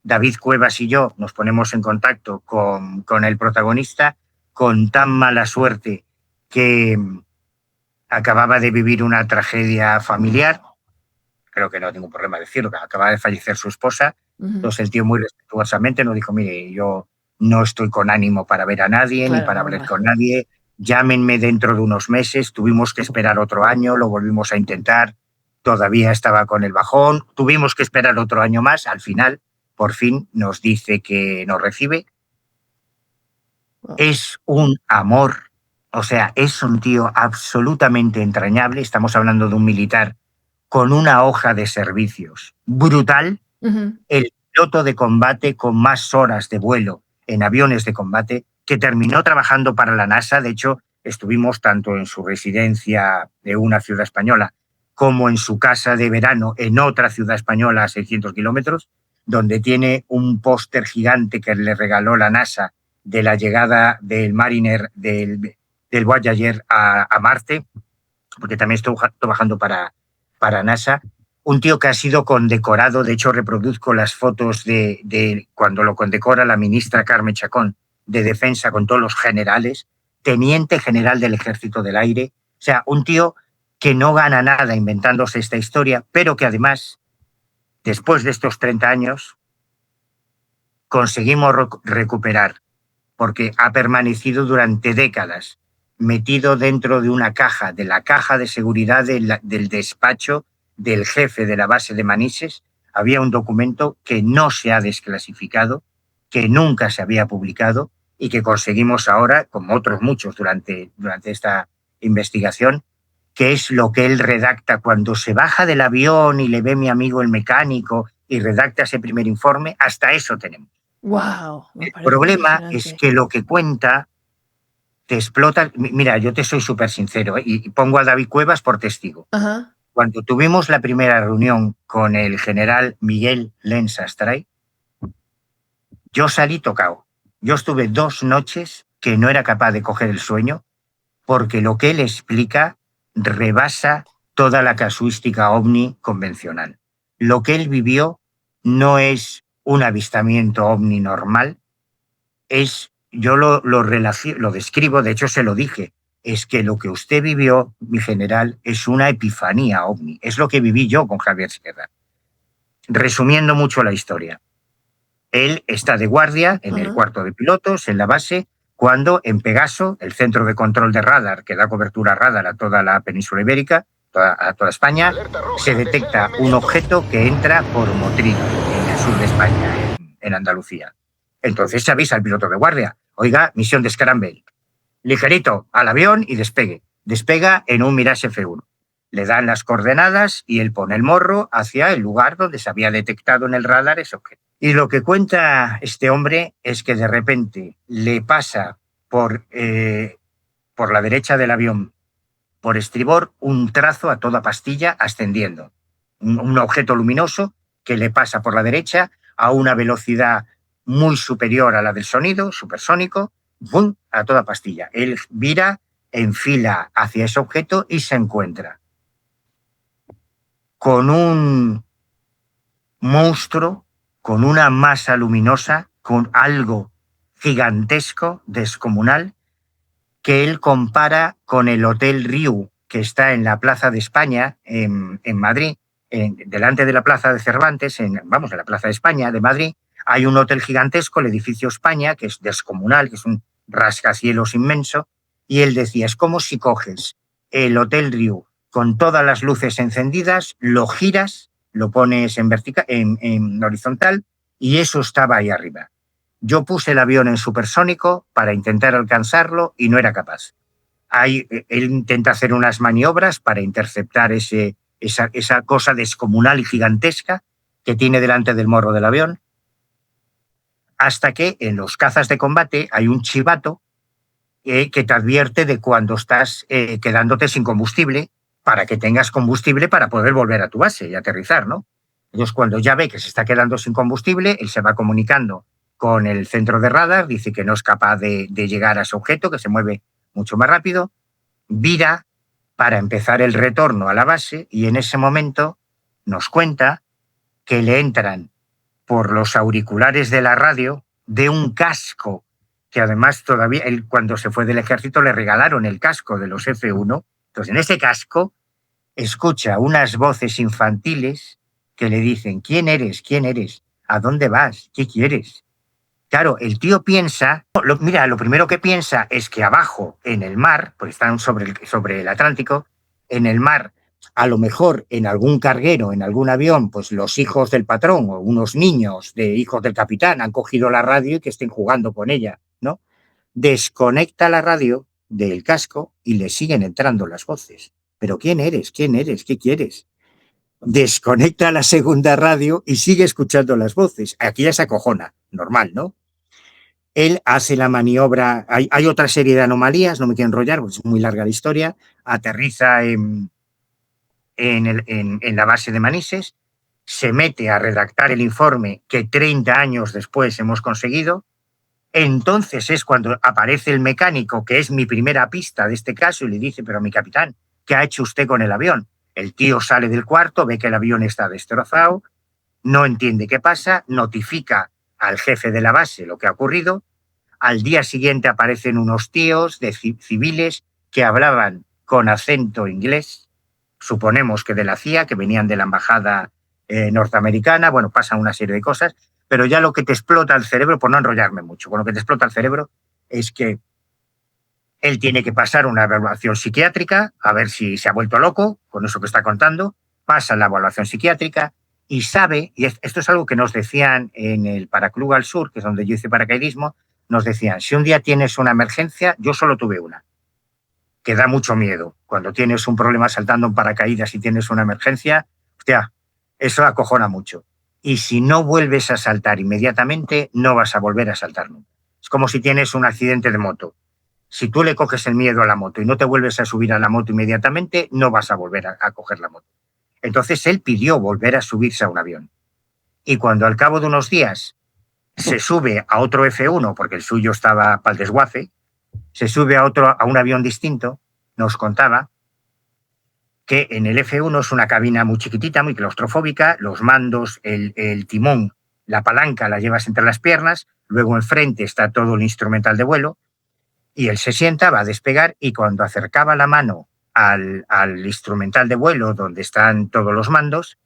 B: David Cuevas y yo nos ponemos en contacto con el protagonista, con tan mala suerte que acababa de vivir una tragedia familiar. Creo que no hay ningún problema decirlo, que acaba de fallecer su esposa. Entonces el tío muy respetuosamente nos dijo, mire, yo no estoy con ánimo para ver a nadie, claro, ni para hablar con nadie. Llámenme dentro de unos meses. Tuvimos que esperar otro año, lo volvimos a intentar. Todavía estaba con el bajón. Tuvimos que esperar otro año más. Al final, por fin, nos dice que nos recibe. Wow. Es un amor. O sea, es un tío absolutamente entrañable. Estamos hablando de un militar con una hoja de servicios brutal, el piloto de combate con más horas de vuelo en aviones de combate, que terminó trabajando para la NASA. De hecho, estuvimos tanto en su residencia de una ciudad española como en su casa de verano en otra ciudad española a 600 kilómetros, donde tiene un póster gigante que le regaló la NASA de la llegada del Mariner, del Voyager a Marte, porque también estuvo trabajando para NASA. Un tío que ha sido condecorado, de hecho reproduzco las fotos de cuando lo condecora la ministra Carme Chacón de Defensa con todos los generales, teniente general del Ejército del Aire. O sea, un tío que no gana nada inventándose esta historia, pero que además, después de estos 30 años, conseguimos recuperar, porque ha permanecido durante décadas metido dentro de una caja, de la caja de seguridad del despacho del jefe de la base de Manises. Había un documento que no se ha desclasificado, que nunca se había publicado y que conseguimos ahora, como otros muchos durante esta investigación, que es lo que él redacta cuando se baja del avión y le ve mi amigo el mecánico y redacta ese primer informe. Hasta eso tenemos.
A: Wow,
B: el problema es que lo que cuenta te explota. Mira, yo te soy súper sincero, y pongo a David Cuevas por testigo. Cuando tuvimos la primera reunión con el general Miguel Lens Astray, yo salí tocado. Yo estuve 2 noches que no era capaz de coger el sueño, porque lo que él explica rebasa toda la casuística ovni convencional. Lo que él vivió no es un avistamiento ovni normal, yo lo describo, de hecho se lo dije, es que lo que usted vivió, mi general, es una epifanía ovni. Es lo que viví yo con Javier Sierra. Resumiendo mucho la historia, él está de guardia en el cuarto de pilotos, en la base, cuando en Pegaso, el centro de control de radar, que da cobertura radar a toda la península ibérica, a toda España, se detecta un objeto que entra por Motril, en el sur de España, en Andalucía. Entonces se avisa al piloto de guardia, oiga, misión de Scramble, ligerito, al avión y despegue. Despega en un Mirage F1. Le dan las coordenadas y él pone el morro hacia el lugar donde se había detectado en el radar ese objeto. Y lo que cuenta este hombre es que de repente le pasa por la derecha del avión, por estribor, un trazo a toda pastilla ascendiendo. Un objeto luminoso que le pasa por la derecha a una velocidad muy superior a la del sonido, supersónico, ¡bum!, a toda pastilla. Él vira, enfila hacia ese objeto y se encuentra con un monstruo, con una masa luminosa, con algo gigantesco, descomunal, que él compara con el Hotel Riu, que está en la Plaza de España, en Madrid, delante de la Plaza de Cervantes, en la Plaza de España de Madrid. Hay un hotel gigantesco, el edificio España, que es descomunal, que es un rascacielos inmenso, Y él decía, es como si coges el Hotel Riu con todas las luces encendidas, lo giras, lo pones en, vertical, en horizontal, y eso estaba ahí arriba. Yo puse el avión en supersónico para intentar alcanzarlo y no era capaz. Él intenta hacer unas maniobras para interceptar esa cosa descomunal y gigantesca que tiene delante del morro del avión, hasta que en los cazas de combate hay un chivato que te advierte de cuando estás quedándote sin combustible para que tengas combustible para poder volver a tu base y aterrizar, ¿no? Entonces, cuando ya ve que se está quedando sin combustible, él se va comunicando con el centro de radar, dice que no es capaz de llegar a ese objeto, que se mueve mucho más rápido, vira para empezar el retorno a la base y en ese momento nos cuenta que le entran por los auriculares de la radio de un casco que además todavía, él, cuando se fue del ejército, le regalaron el casco de los F1. Entonces, en ese casco escucha unas voces infantiles que le dicen, ¿quién eres? ¿Quién eres? ¿A dónde vas? ¿Qué quieres? Claro, el tío piensa, mira, lo primero que piensa es que abajo, en el mar, pues están sobre el Atlántico, en el mar, a lo mejor en algún carguero, en algún avión, pues los hijos del patrón o unos niños de hijos del capitán han cogido la radio y que estén jugando con ella, ¿no? Desconecta la radio del casco y le siguen entrando las voces. ¿Pero quién eres? ¿Quién eres? ¿Qué quieres? Desconecta la segunda radio y sigue escuchando las voces. Aquí ya se acojona, normal, ¿no? Él hace la maniobra, hay otra serie de anomalías, no me quiero enrollar porque es muy larga la historia, aterriza en la base de Manises, se mete a redactar el informe que 30 años después hemos conseguido. Entonces es cuando aparece el mecánico, que es mi primera pista de este caso, y le dice, pero mi capitán, ¿qué ha hecho usted con el avión? El tío sale del cuarto, ve que el avión está destrozado, no entiende qué pasa, notifica al jefe de la base lo que ha ocurrido. Al día siguiente aparecen unos tíos de civiles que hablaban con acento inglés, suponemos que de la CIA, que venían de la embajada norteamericana. Bueno, pasan una serie de cosas, pero ya lo que te explota el cerebro, por no enrollarme mucho, con lo que te explota el cerebro es que él tiene que pasar una evaluación psiquiátrica, a ver si se ha vuelto loco con eso que está contando, pasa la evaluación psiquiátrica y sabe, y esto es algo que nos decían en el Paraclub al Sur, que es donde yo hice paracaidismo, nos decían, si un día tienes una emergencia, yo solo tuve una, que da mucho miedo. Cuando tienes un problema saltando en paracaídas y tienes una emergencia, hostia, eso acojona mucho. Y si no vuelves a saltar inmediatamente, no vas a volver a saltar nunca. Es como si tienes un accidente de moto. Si tú le coges el miedo a la moto y no te vuelves a subir a la moto inmediatamente, no vas a volver a coger la moto. Entonces él pidió volver a subirse a un avión. Y cuando al cabo de unos días se sube a otro F1, porque el suyo estaba para el desguace, se sube a un avión distinto, nos contaba que en el F1 es una cabina muy chiquitita, muy claustrofóbica, los mandos, el timón, la palanca la llevas entre las piernas, luego enfrente está todo el instrumental de vuelo, y él se sienta, va a despegar, y cuando acercaba la mano al instrumental de vuelo, donde están todos los mandos,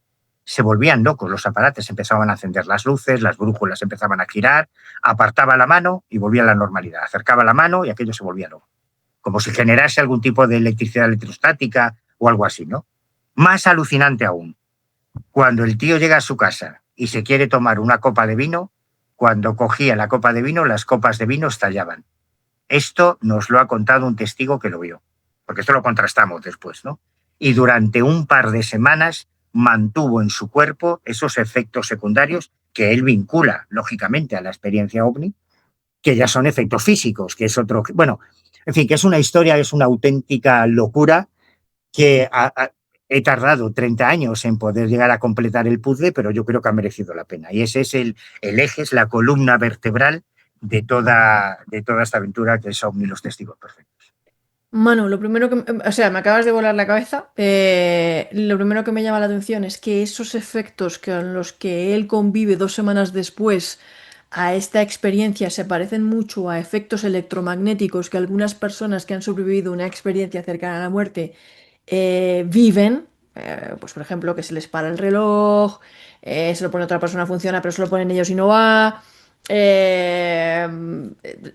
B: se volvían locos los aparatos, empezaban a encender las luces, las brújulas empezaban a girar, apartaba la mano y volvía a la normalidad, acercaba la mano y aquello se volvía loco, como si generase algún tipo de electricidad electrostática o algo así, ¿no? Más alucinante aún, cuando el tío llega a su casa y se quiere tomar una copa de vino, cuando cogía la copa de vino, las copas de vino estallaban. Esto nos lo ha contado un testigo que lo vio, porque esto lo contrastamos después, ¿no? Y durante un par de semanas mantuvo en su cuerpo esos efectos secundarios que él vincula, lógicamente, a la experiencia ovni, que ya son efectos físicos, que es otro... Bueno, en fin, que es una historia, es una auténtica locura que he tardado 30 años en poder llegar a completar el puzzle, pero yo creo que ha merecido la pena. Y ese es el eje, es la columna vertebral de toda esta aventura que es OVNI los testigos perfectos.
A: Manu, lo primero que, o sea, me acabas de volar la cabeza. Lo primero que me llama la atención es que esos efectos con los que él convive 2 semanas después a esta experiencia se parecen mucho a efectos electromagnéticos que algunas personas que han sobrevivido a una experiencia cercana a la muerte viven. Pues, por ejemplo, que se les para el reloj, se lo pone otra persona, funciona, pero se lo ponen ellos y no va. eh,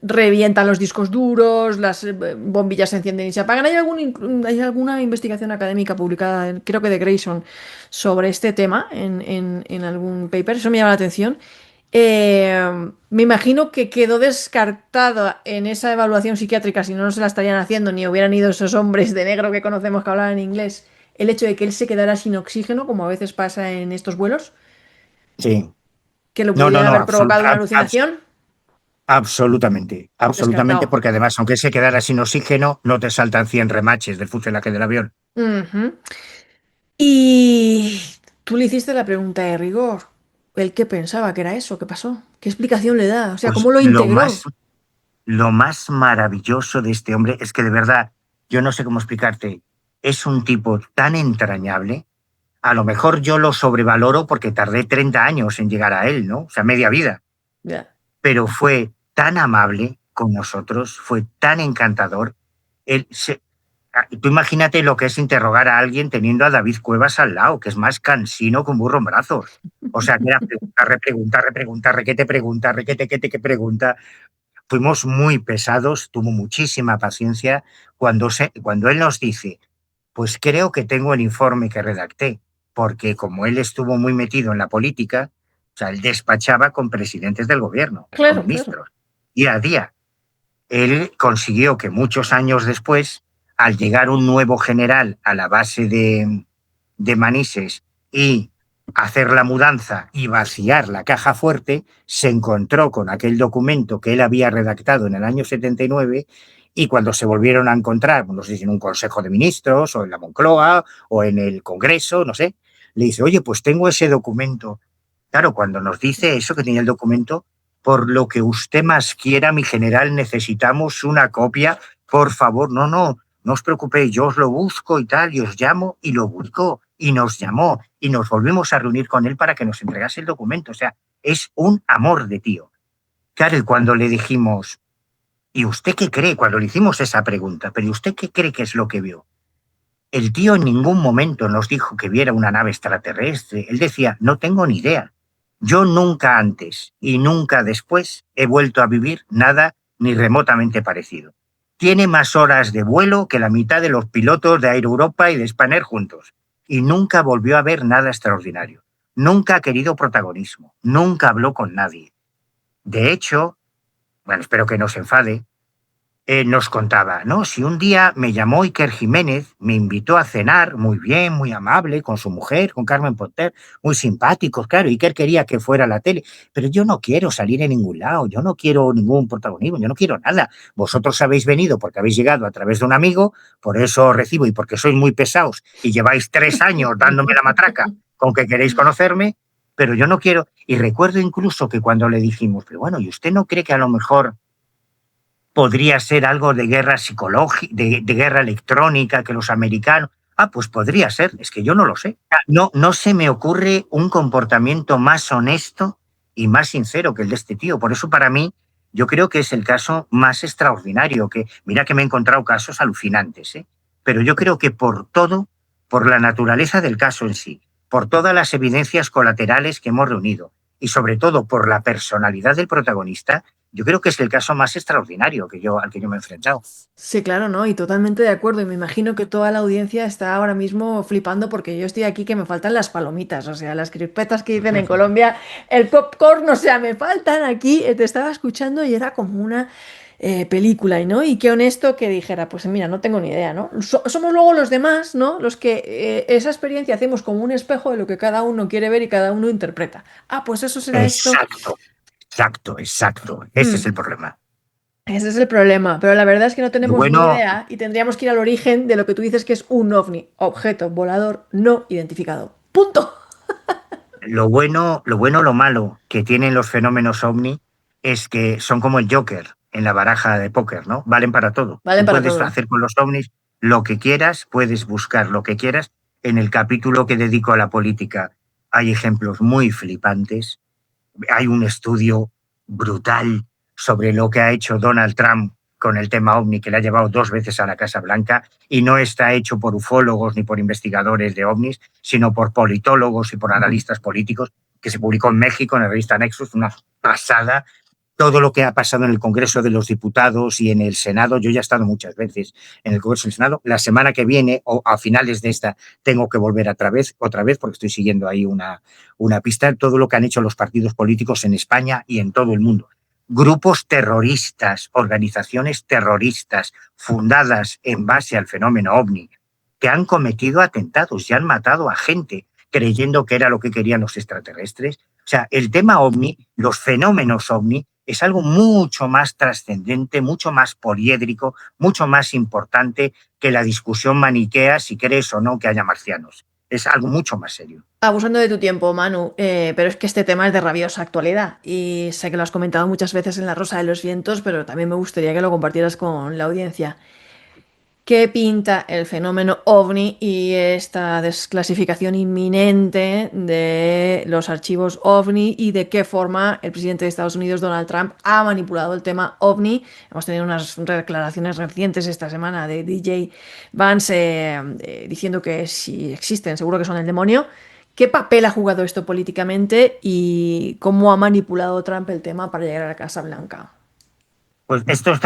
A: revientan los discos duros, las bombillas se encienden y se apagan. Hay alguna investigación académica publicada, creo que de Grayson, sobre este tema en algún paper. Eso me llama la atención. Me imagino que quedó descartada en esa evaluación psiquiátrica, si no, no se la estarían haciendo, ni hubieran ido esos hombres de negro que conocemos que hablaban inglés, el hecho de que él se quedara sin oxígeno, como a veces pasa en estos vuelos,
B: Sí.
A: que lo
B: No, no,
A: pudieran
B: no,
A: haber provocado una alucinación.
B: absolutamente, absolutamente,
A: Descartado.
B: porque además, aunque se quedara sin oxígeno, no te saltan 100 remaches del fuselaje del avión.
A: Ujú. Y tú le hiciste la pregunta de rigor. ¿El qué pensaba que era eso? ¿Qué pasó? ¿Qué explicación le da? O sea,
B: Pues
A: ¿cómo lo integró?
B: lo más maravilloso de este hombre es que de verdad, yo no sé cómo explicarte, es un tipo tan entrañable. A lo mejor yo lo sobrevaloro porque tardé 30 años en llegar a él, ¿no? O sea, media vida.
A: Ya.
B: Pero fue tan amable con nosotros, fue tan encantador. Él se- Tú imagínate lo que es interrogar a alguien teniendo a David Cuevas al lado, que es más cansino que un burro en brazos. O sea, que era pregunta, repregunta, repregunta, requete pregunta, requete, que pregunta. Fuimos muy pesados, tuvo muchísima paciencia cuando él nos dice, pues creo que tengo el informe que redacté, porque como él estuvo muy metido en la política, o sea, él despachaba con presidentes del gobierno, con
A: Claro, claro.
B: ministros, día a día. Él consiguió que muchos años después, al llegar un nuevo general a la base de Manises y hacer la mudanza y vaciar la caja fuerte, se encontró con aquel documento que él había redactado en el año 79 y cuando se volvieron a encontrar, no sé si en un Consejo de Ministros o en la Moncloa o en el Congreso, no sé, le dice, oye, pues tengo ese documento. Claro, cuando nos dice eso que tenía el documento, por lo que usted más quiera, mi general, necesitamos una copia, por favor, no, no, no os preocupéis, yo os lo busco y tal, y os llamo, y lo buscó, y nos llamó, y nos volvimos a reunir con él para que nos entregase el documento. O sea, es un amor de tío. Claro, y cuando le dijimos, ¿y usted qué cree? Cuando le hicimos esa pregunta, ¿pero ¿y usted qué cree que es lo que vio? El tío en ningún momento nos dijo que viera una nave extraterrestre. Él decía, no tengo ni idea. Yo nunca antes y nunca después he vuelto a vivir nada ni remotamente parecido. Tiene más horas de vuelo que la mitad de los pilotos de Air Europa y de Spanair juntos. Y nunca volvió a ver nada extraordinario. Nunca ha querido protagonismo. Nunca habló con nadie. De hecho, bueno, espero que no se enfade, nos contaba, ¿no? Si un día me llamó Iker Jiménez, me invitó a cenar, muy bien, muy amable, con su mujer, con Carmen Porter, muy simpáticos, claro, Iker quería que fuera a la tele, pero yo no quiero salir en ningún lado, yo no quiero ningún protagonismo, yo no quiero nada. Vosotros habéis venido porque habéis llegado a través de un amigo, por eso os recibo y porque sois muy pesados y lleváis 3 años dándome la matraca con que queréis conocerme, pero yo no quiero. Y recuerdo incluso que cuando le dijimos, pero bueno, ¿y usted no cree que a lo mejor podría ser algo de guerra psicológica, de guerra electrónica que los americanos? Ah, pues podría ser, es que yo no lo sé. No, no se me ocurre un comportamiento más honesto y más sincero que el de este tío. Por eso para mí, yo creo que es el caso más extraordinario. Que mira que me he encontrado casos alucinantes, ¿eh? Pero yo creo que por todo, por la naturaleza del caso en sí, por todas las evidencias colaterales que hemos reunido y sobre todo por la personalidad del protagonista, yo creo que es el caso más extraordinario al que yo me he enfrentado.
A: Sí, claro, ¿no? Y totalmente de acuerdo. Y me imagino que toda la audiencia está ahora mismo flipando porque yo estoy aquí que me faltan las palomitas, o sea, las crispetas que dicen en Colombia, el popcorn, o sea, me faltan aquí. Te estaba escuchando y era como una película, ¿y no? Y qué honesto que dijera, pues mira, no tengo ni idea, ¿no? Somos luego los demás, ¿no? Los que esa experiencia hacemos como un espejo de lo que cada uno quiere ver y cada uno interpreta. Ah, pues eso será esto.
B: Exacto, exacto, exacto. Ese es
A: Mm.
B: el problema.
A: Ese es el problema, pero la verdad es que no
B: Lo
A: tenemos ni
B: bueno,
A: idea y tendríamos que ir al origen de lo que tú dices que es un ovni, objeto volador no identificado. ¡Punto!
B: lo malo que tienen los fenómenos ovni es que son como el Joker en la baraja de póker, ¿no? Valen para todo.
A: Vale
B: Tú
A: para
B: puedes
A: todo.
B: hacer con los ovnis lo que quieras, puedes buscar lo que quieras. En el capítulo que dedico a la política hay ejemplos muy flipantes. Hay un estudio brutal sobre lo que ha hecho Donald Trump con el tema ovni, que le ha llevado 2 veces a la Casa Blanca, y no está hecho por ufólogos ni por investigadores de ovnis, sino por politólogos y por analistas políticos, que se publicó en México en la revista Nexus, una pasada todo lo que ha pasado en el Congreso de los Diputados y en el Senado. Yo ya he estado muchas veces en el Congreso y el Senado. La semana que viene o a finales de esta tengo que volver otra vez porque estoy siguiendo ahí una pista. Todo lo que han hecho los partidos políticos en España y en todo el mundo. Grupos terroristas, organizaciones terroristas fundadas en base al fenómeno OVNI, que han cometido atentados y han matado a gente creyendo que era lo que querían los extraterrestres. O sea, el tema OVNI, los fenómenos OVNI, es algo mucho más trascendente, mucho más poliédrico, mucho más importante que la discusión maniquea si crees o no que haya marcianos. Es algo mucho más serio.
A: Abusando de tu tiempo, Manu, pero es que este tema es de rabiosa actualidad y sé que lo has comentado muchas veces en La Rosa de los Vientos, pero también me gustaría que lo compartieras con la audiencia. ¿Qué pinta el fenómeno OVNI y esta desclasificación inminente de los archivos OVNI y de qué forma el presidente de Estados Unidos, Donald Trump, ha manipulado el tema OVNI? Hemos tenido unas declaraciones recientes esta semana de DJ Vance diciendo que si existen, seguro que son el demonio. ¿Qué papel ha jugado esto políticamente y cómo ha manipulado Trump el tema para llegar a la Casa Blanca?
B: Pues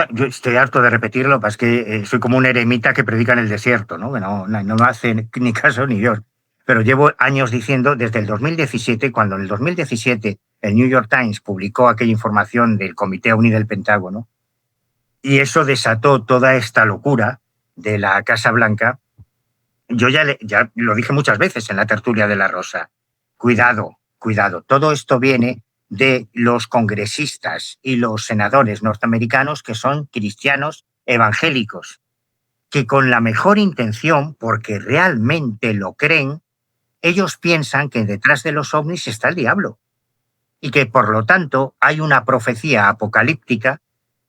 B: yo estoy harto de repetirlo, es que soy como un eremita que predica en el desierto, ¿no? Que no me hace ni caso ni Dios. Pero llevo años diciendo, desde el 2017, cuando en el 2017 el New York Times publicó aquella información del Comité OVNI del Pentágono, y eso desató toda esta locura de la Casa Blanca. Yo ya lo dije muchas veces en la tertulia de La Rosa. Cuidado, cuidado. Todo esto viene de los congresistas y los senadores norteamericanos que son cristianos evangélicos, que con la mejor intención, porque realmente lo creen, ellos piensan que detrás de los ovnis está el diablo y que por lo tanto hay una profecía apocalíptica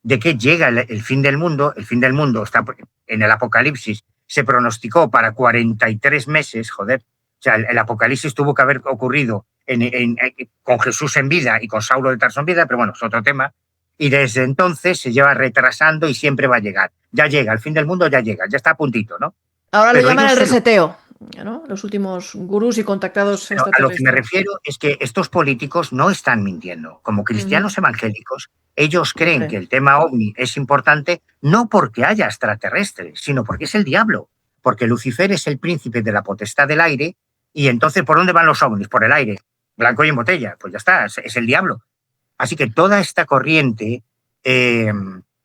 B: de que llega el fin del mundo. El fin del mundo está en el Apocalipsis, se pronosticó para 43 meses, joder. O sea, el Apocalipsis tuvo que haber ocurrido con Jesús en vida y con Saulo de Tarso en vida, pero bueno, es otro tema. Y desde entonces se lleva retrasando y siempre va a llegar. Ya llega, el fin del mundo ya llega, ya está a puntito, ¿no?
A: Ahora le
B: Pero
A: llaman
B: ellos
A: el reseteo, ¿no? Los últimos gurús y contactados
B: Pero a lo que me
A: extraterrestres.
B: refiero es que estos políticos no están mintiendo. Como
A: Ujú.
B: cristianos evangélicos, ellos creen que
A: Siempre.
B: el tema OVNI es importante no porque haya extraterrestres, sino porque es el diablo. Porque Lucifer es el príncipe de la potestad del aire y entonces ¿por dónde van los ovnis? Por el aire. Blanco y en botella. Pues ya está, es el diablo. Así que toda esta corriente eh,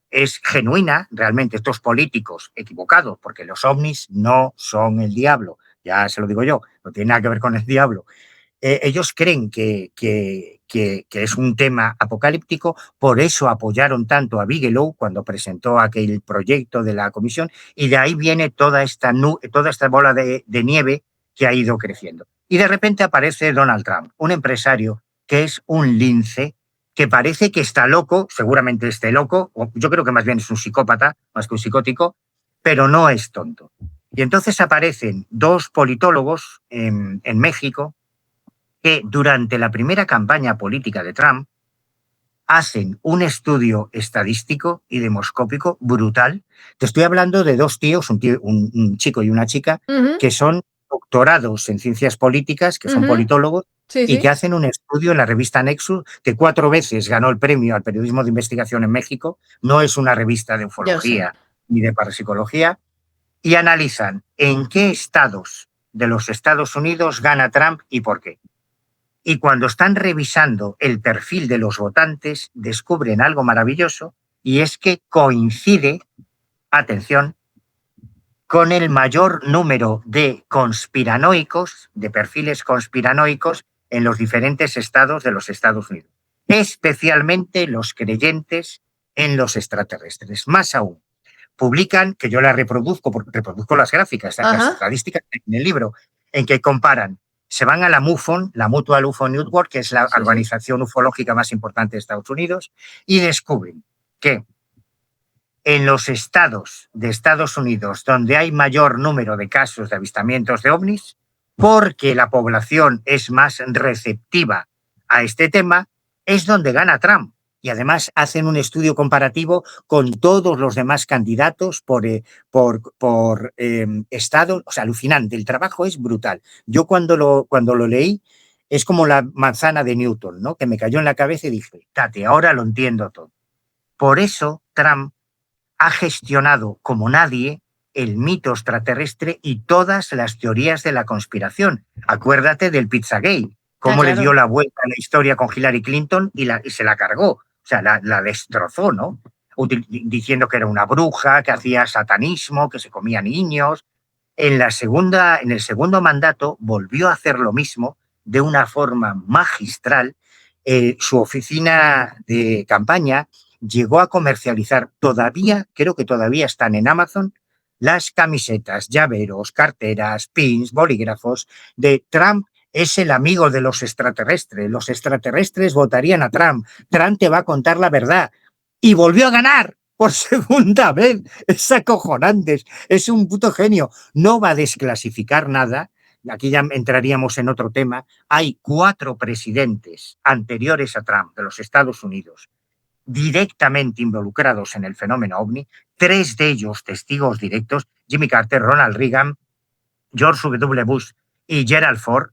B: es genuina, realmente estos políticos equivocados, porque los ovnis no son el diablo, ya se lo digo yo, no tiene nada que ver con el diablo. Ellos creen que es un tema apocalíptico, por eso apoyaron tanto a Bigelow cuando presentó aquel proyecto de la comisión, y de ahí viene toda esta bola de nieve que ha ido creciendo. Y de repente aparece Donald Trump, un empresario que es un lince, que parece que está loco, seguramente esté loco, o yo creo que más bien es un psicópata, más que un psicótico, pero no es tonto. Y entonces aparecen dos politólogos en México que durante la primera campaña política de Trump hacen un estudio estadístico y demoscópico brutal. Te estoy hablando de dos tíos, un chico y una chica,
A: Ujú,
B: que son doctorados en ciencias políticas, que son
A: ujú.
B: politólogos,
A: Sí,
B: y que
A: sí.
B: hacen un estudio en la revista Nexus, que 4 veces ganó el premio al periodismo de investigación en México. No es una revista de
A: Ya lo sé.
B: ufología ni de parapsicología, y analizan en qué estados de los Estados Unidos gana Trump y por qué. Y cuando están revisando el perfil de los votantes, descubren algo maravilloso, y es que coincide, atención, con el mayor número de conspiranoicos, de perfiles conspiranoicos en los diferentes estados de los Estados Unidos, especialmente los creyentes en los extraterrestres. Más aún, publican, que yo las reproduzco, porque reproduzco las gráficas, las
A: Ajá.
B: estadísticas en el libro, en que comparan, se van a la MUFON, la Mutual UFO Network, que es la
A: Sí, sí.
B: organización ufológica más importante de Estados Unidos, y descubren que en los estados de Estados Unidos donde hay mayor número de casos de avistamientos de ovnis, porque la población es más receptiva a este tema, es donde gana Trump. Y además hacen un estudio comparativo con todos los demás candidatos por estado. O sea, alucinante. El trabajo es brutal. Yo cuando lo leí, Es como la manzana de Newton, ¿no? Que me cayó en la cabeza y dije, tate, ahora lo entiendo todo. Por eso Trump ha gestionado como nadie el mito extraterrestre y todas las teorías de la conspiración. Acuérdate del Pizzagate,
A: Ah,
B: cómo le dio
A: claro.
B: la vuelta a la historia con Hillary Clinton y se la cargó, o sea, la destrozó, ¿no? Diciendo que era una bruja, que hacía satanismo, que se comía niños. En el segundo mandato volvió a hacer lo mismo de una forma magistral. Su oficina de campaña llegó a comercializar todavía, creo que todavía están en Amazon, las camisetas, llaveros, carteras, pins, bolígrafos de Trump es el amigo de los extraterrestres votarían a Trump, Trump te va a contar la verdad. Y volvió a ganar por segunda vez, es acojonante, es un puto genio, no va a desclasificar nada. Aquí ya entraríamos en otro tema. Hay 4 presidentes anteriores a Trump de los Estados Unidos directamente involucrados en el fenómeno ovni, 3 de ellos testigos directos, Jimmy Carter, Ronald Reagan, George W. Bush y Gerald Ford,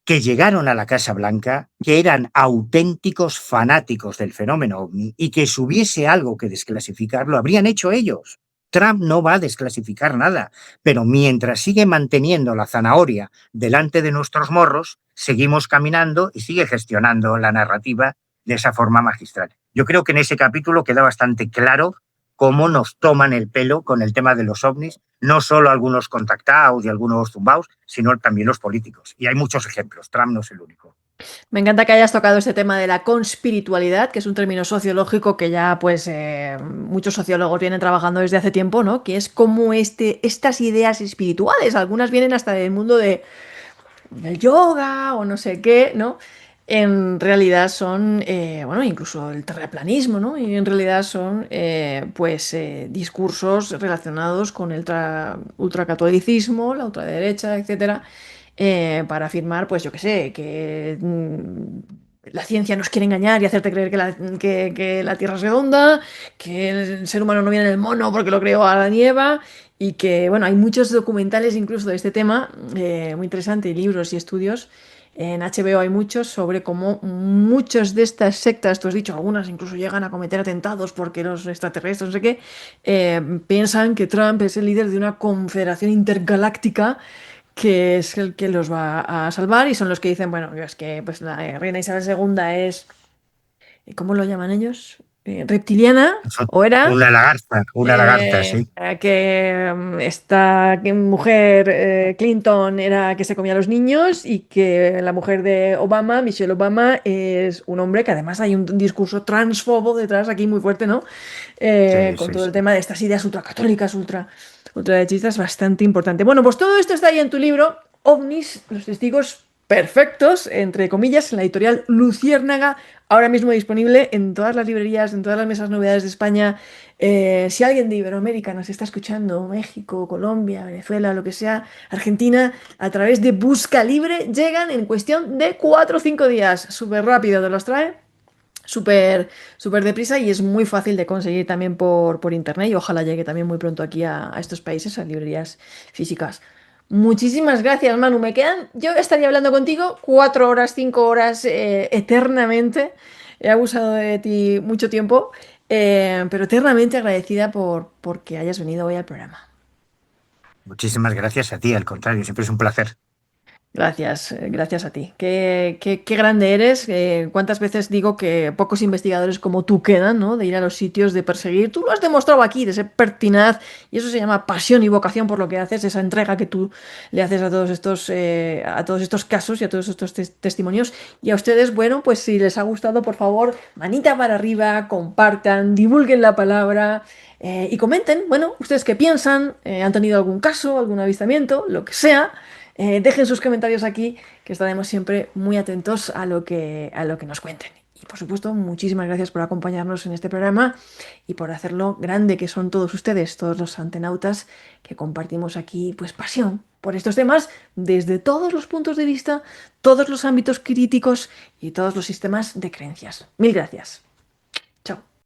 B: que llegaron a la Casa Blanca, que eran auténticos fanáticos del fenómeno ovni y que si hubiese algo que desclasificar, lo habrían hecho ellos. Trump no va a desclasificar nada, pero mientras sigue manteniendo la zanahoria delante de nuestros morros, seguimos caminando y sigue gestionando la narrativa de esa forma magistral. Yo creo que en ese capítulo queda bastante claro cómo nos toman el pelo con el tema de los ovnis, no solo algunos contactados y algunos zumbaos, sino también los políticos. Y hay muchos ejemplos, Trump no es el único.
A: Me encanta que hayas tocado este tema de la conspiritualidad, que es un término sociológico que ya pues muchos sociólogos vienen trabajando desde hace tiempo, ¿no? Que es como estas ideas espirituales, algunas vienen hasta del mundo del yoga o no sé qué, ¿no? En realidad son, bueno, incluso el terraplanismo, ¿no? Y en realidad son, pues, discursos relacionados con el ultracatolicismo, la ultraderecha, etcétera, para afirmar, pues, yo qué sé, que la ciencia nos quiere engañar y hacerte creer que la Tierra es redonda, que el ser humano no viene en el mono porque lo creó Adán y Eva, y que, bueno, hay muchos documentales incluso de este tema, muy interesante, y libros y estudios. En HBO hay muchos sobre cómo muchas de estas sectas, tú has dicho, algunas incluso llegan a cometer atentados porque los extraterrestres, no sé qué, piensan que Trump es el líder de una confederación intergaláctica que es el que los va a salvar y son los que dicen, bueno, es que pues la reina Isabel segunda es, ¿cómo lo llaman ellos? Reptiliana, o era,
B: Una lagarta, sí.
A: que esta mujer, Clinton, era que se comía a los niños y que la mujer de Obama, Michelle Obama, es un hombre que además hay un discurso transfobo detrás aquí muy fuerte, ¿no?
B: Sí,
A: Con
B: sí,
A: todo el
B: sí.
A: tema de estas ideas ultracatólicas, ultraderechistas, bastante importante. Bueno, pues todo esto está ahí en tu libro, OVNIs, los testigos perfectos, entre comillas, en la editorial Luciérnaga, ahora mismo disponible en todas las librerías, en todas las mesas novedades de España. Si alguien de Iberoamérica nos está escuchando, México, Colombia, Venezuela, lo que sea, Argentina, a través de Busca Libre, llegan en cuestión de 4 o 5 días. Súper rápido te los trae. Súper deprisa y es muy fácil de conseguir también por internet y ojalá llegue también muy pronto aquí a estos países, a librerías físicas. Muchísimas gracias, Manu. Me quedan, yo estaría hablando contigo 4 horas, 5 horas, eternamente. He abusado de ti mucho tiempo, pero eternamente agradecida porque hayas venido hoy al programa.
B: Muchísimas gracias a ti, al contrario, siempre es un placer.
A: Gracias, gracias a ti. Qué grande eres. Cuántas veces digo que pocos investigadores como tú quedan, ¿no? De ir a los sitios, de perseguir. Tú lo has demostrado aquí, de ser pertinaz. Y eso se llama pasión y vocación por lo que haces, esa entrega que tú le haces a todos estos casos y a todos estos testimonios. Y a ustedes, bueno, pues si les ha gustado, por favor, manita para arriba, compartan, divulguen la palabra. Y comenten, bueno, ustedes qué piensan, han tenido algún caso, algún avistamiento, lo que sea. Dejen sus comentarios aquí, que estaremos siempre muy atentos a lo que nos cuenten. Y por supuesto, muchísimas gracias por acompañarnos en este programa y por hacerlo grande, que son todos ustedes, todos los antenautas que compartimos aquí, pues pasión por estos temas desde todos los puntos de vista, todos los ámbitos críticos y todos los sistemas de creencias. Mil gracias. Chao.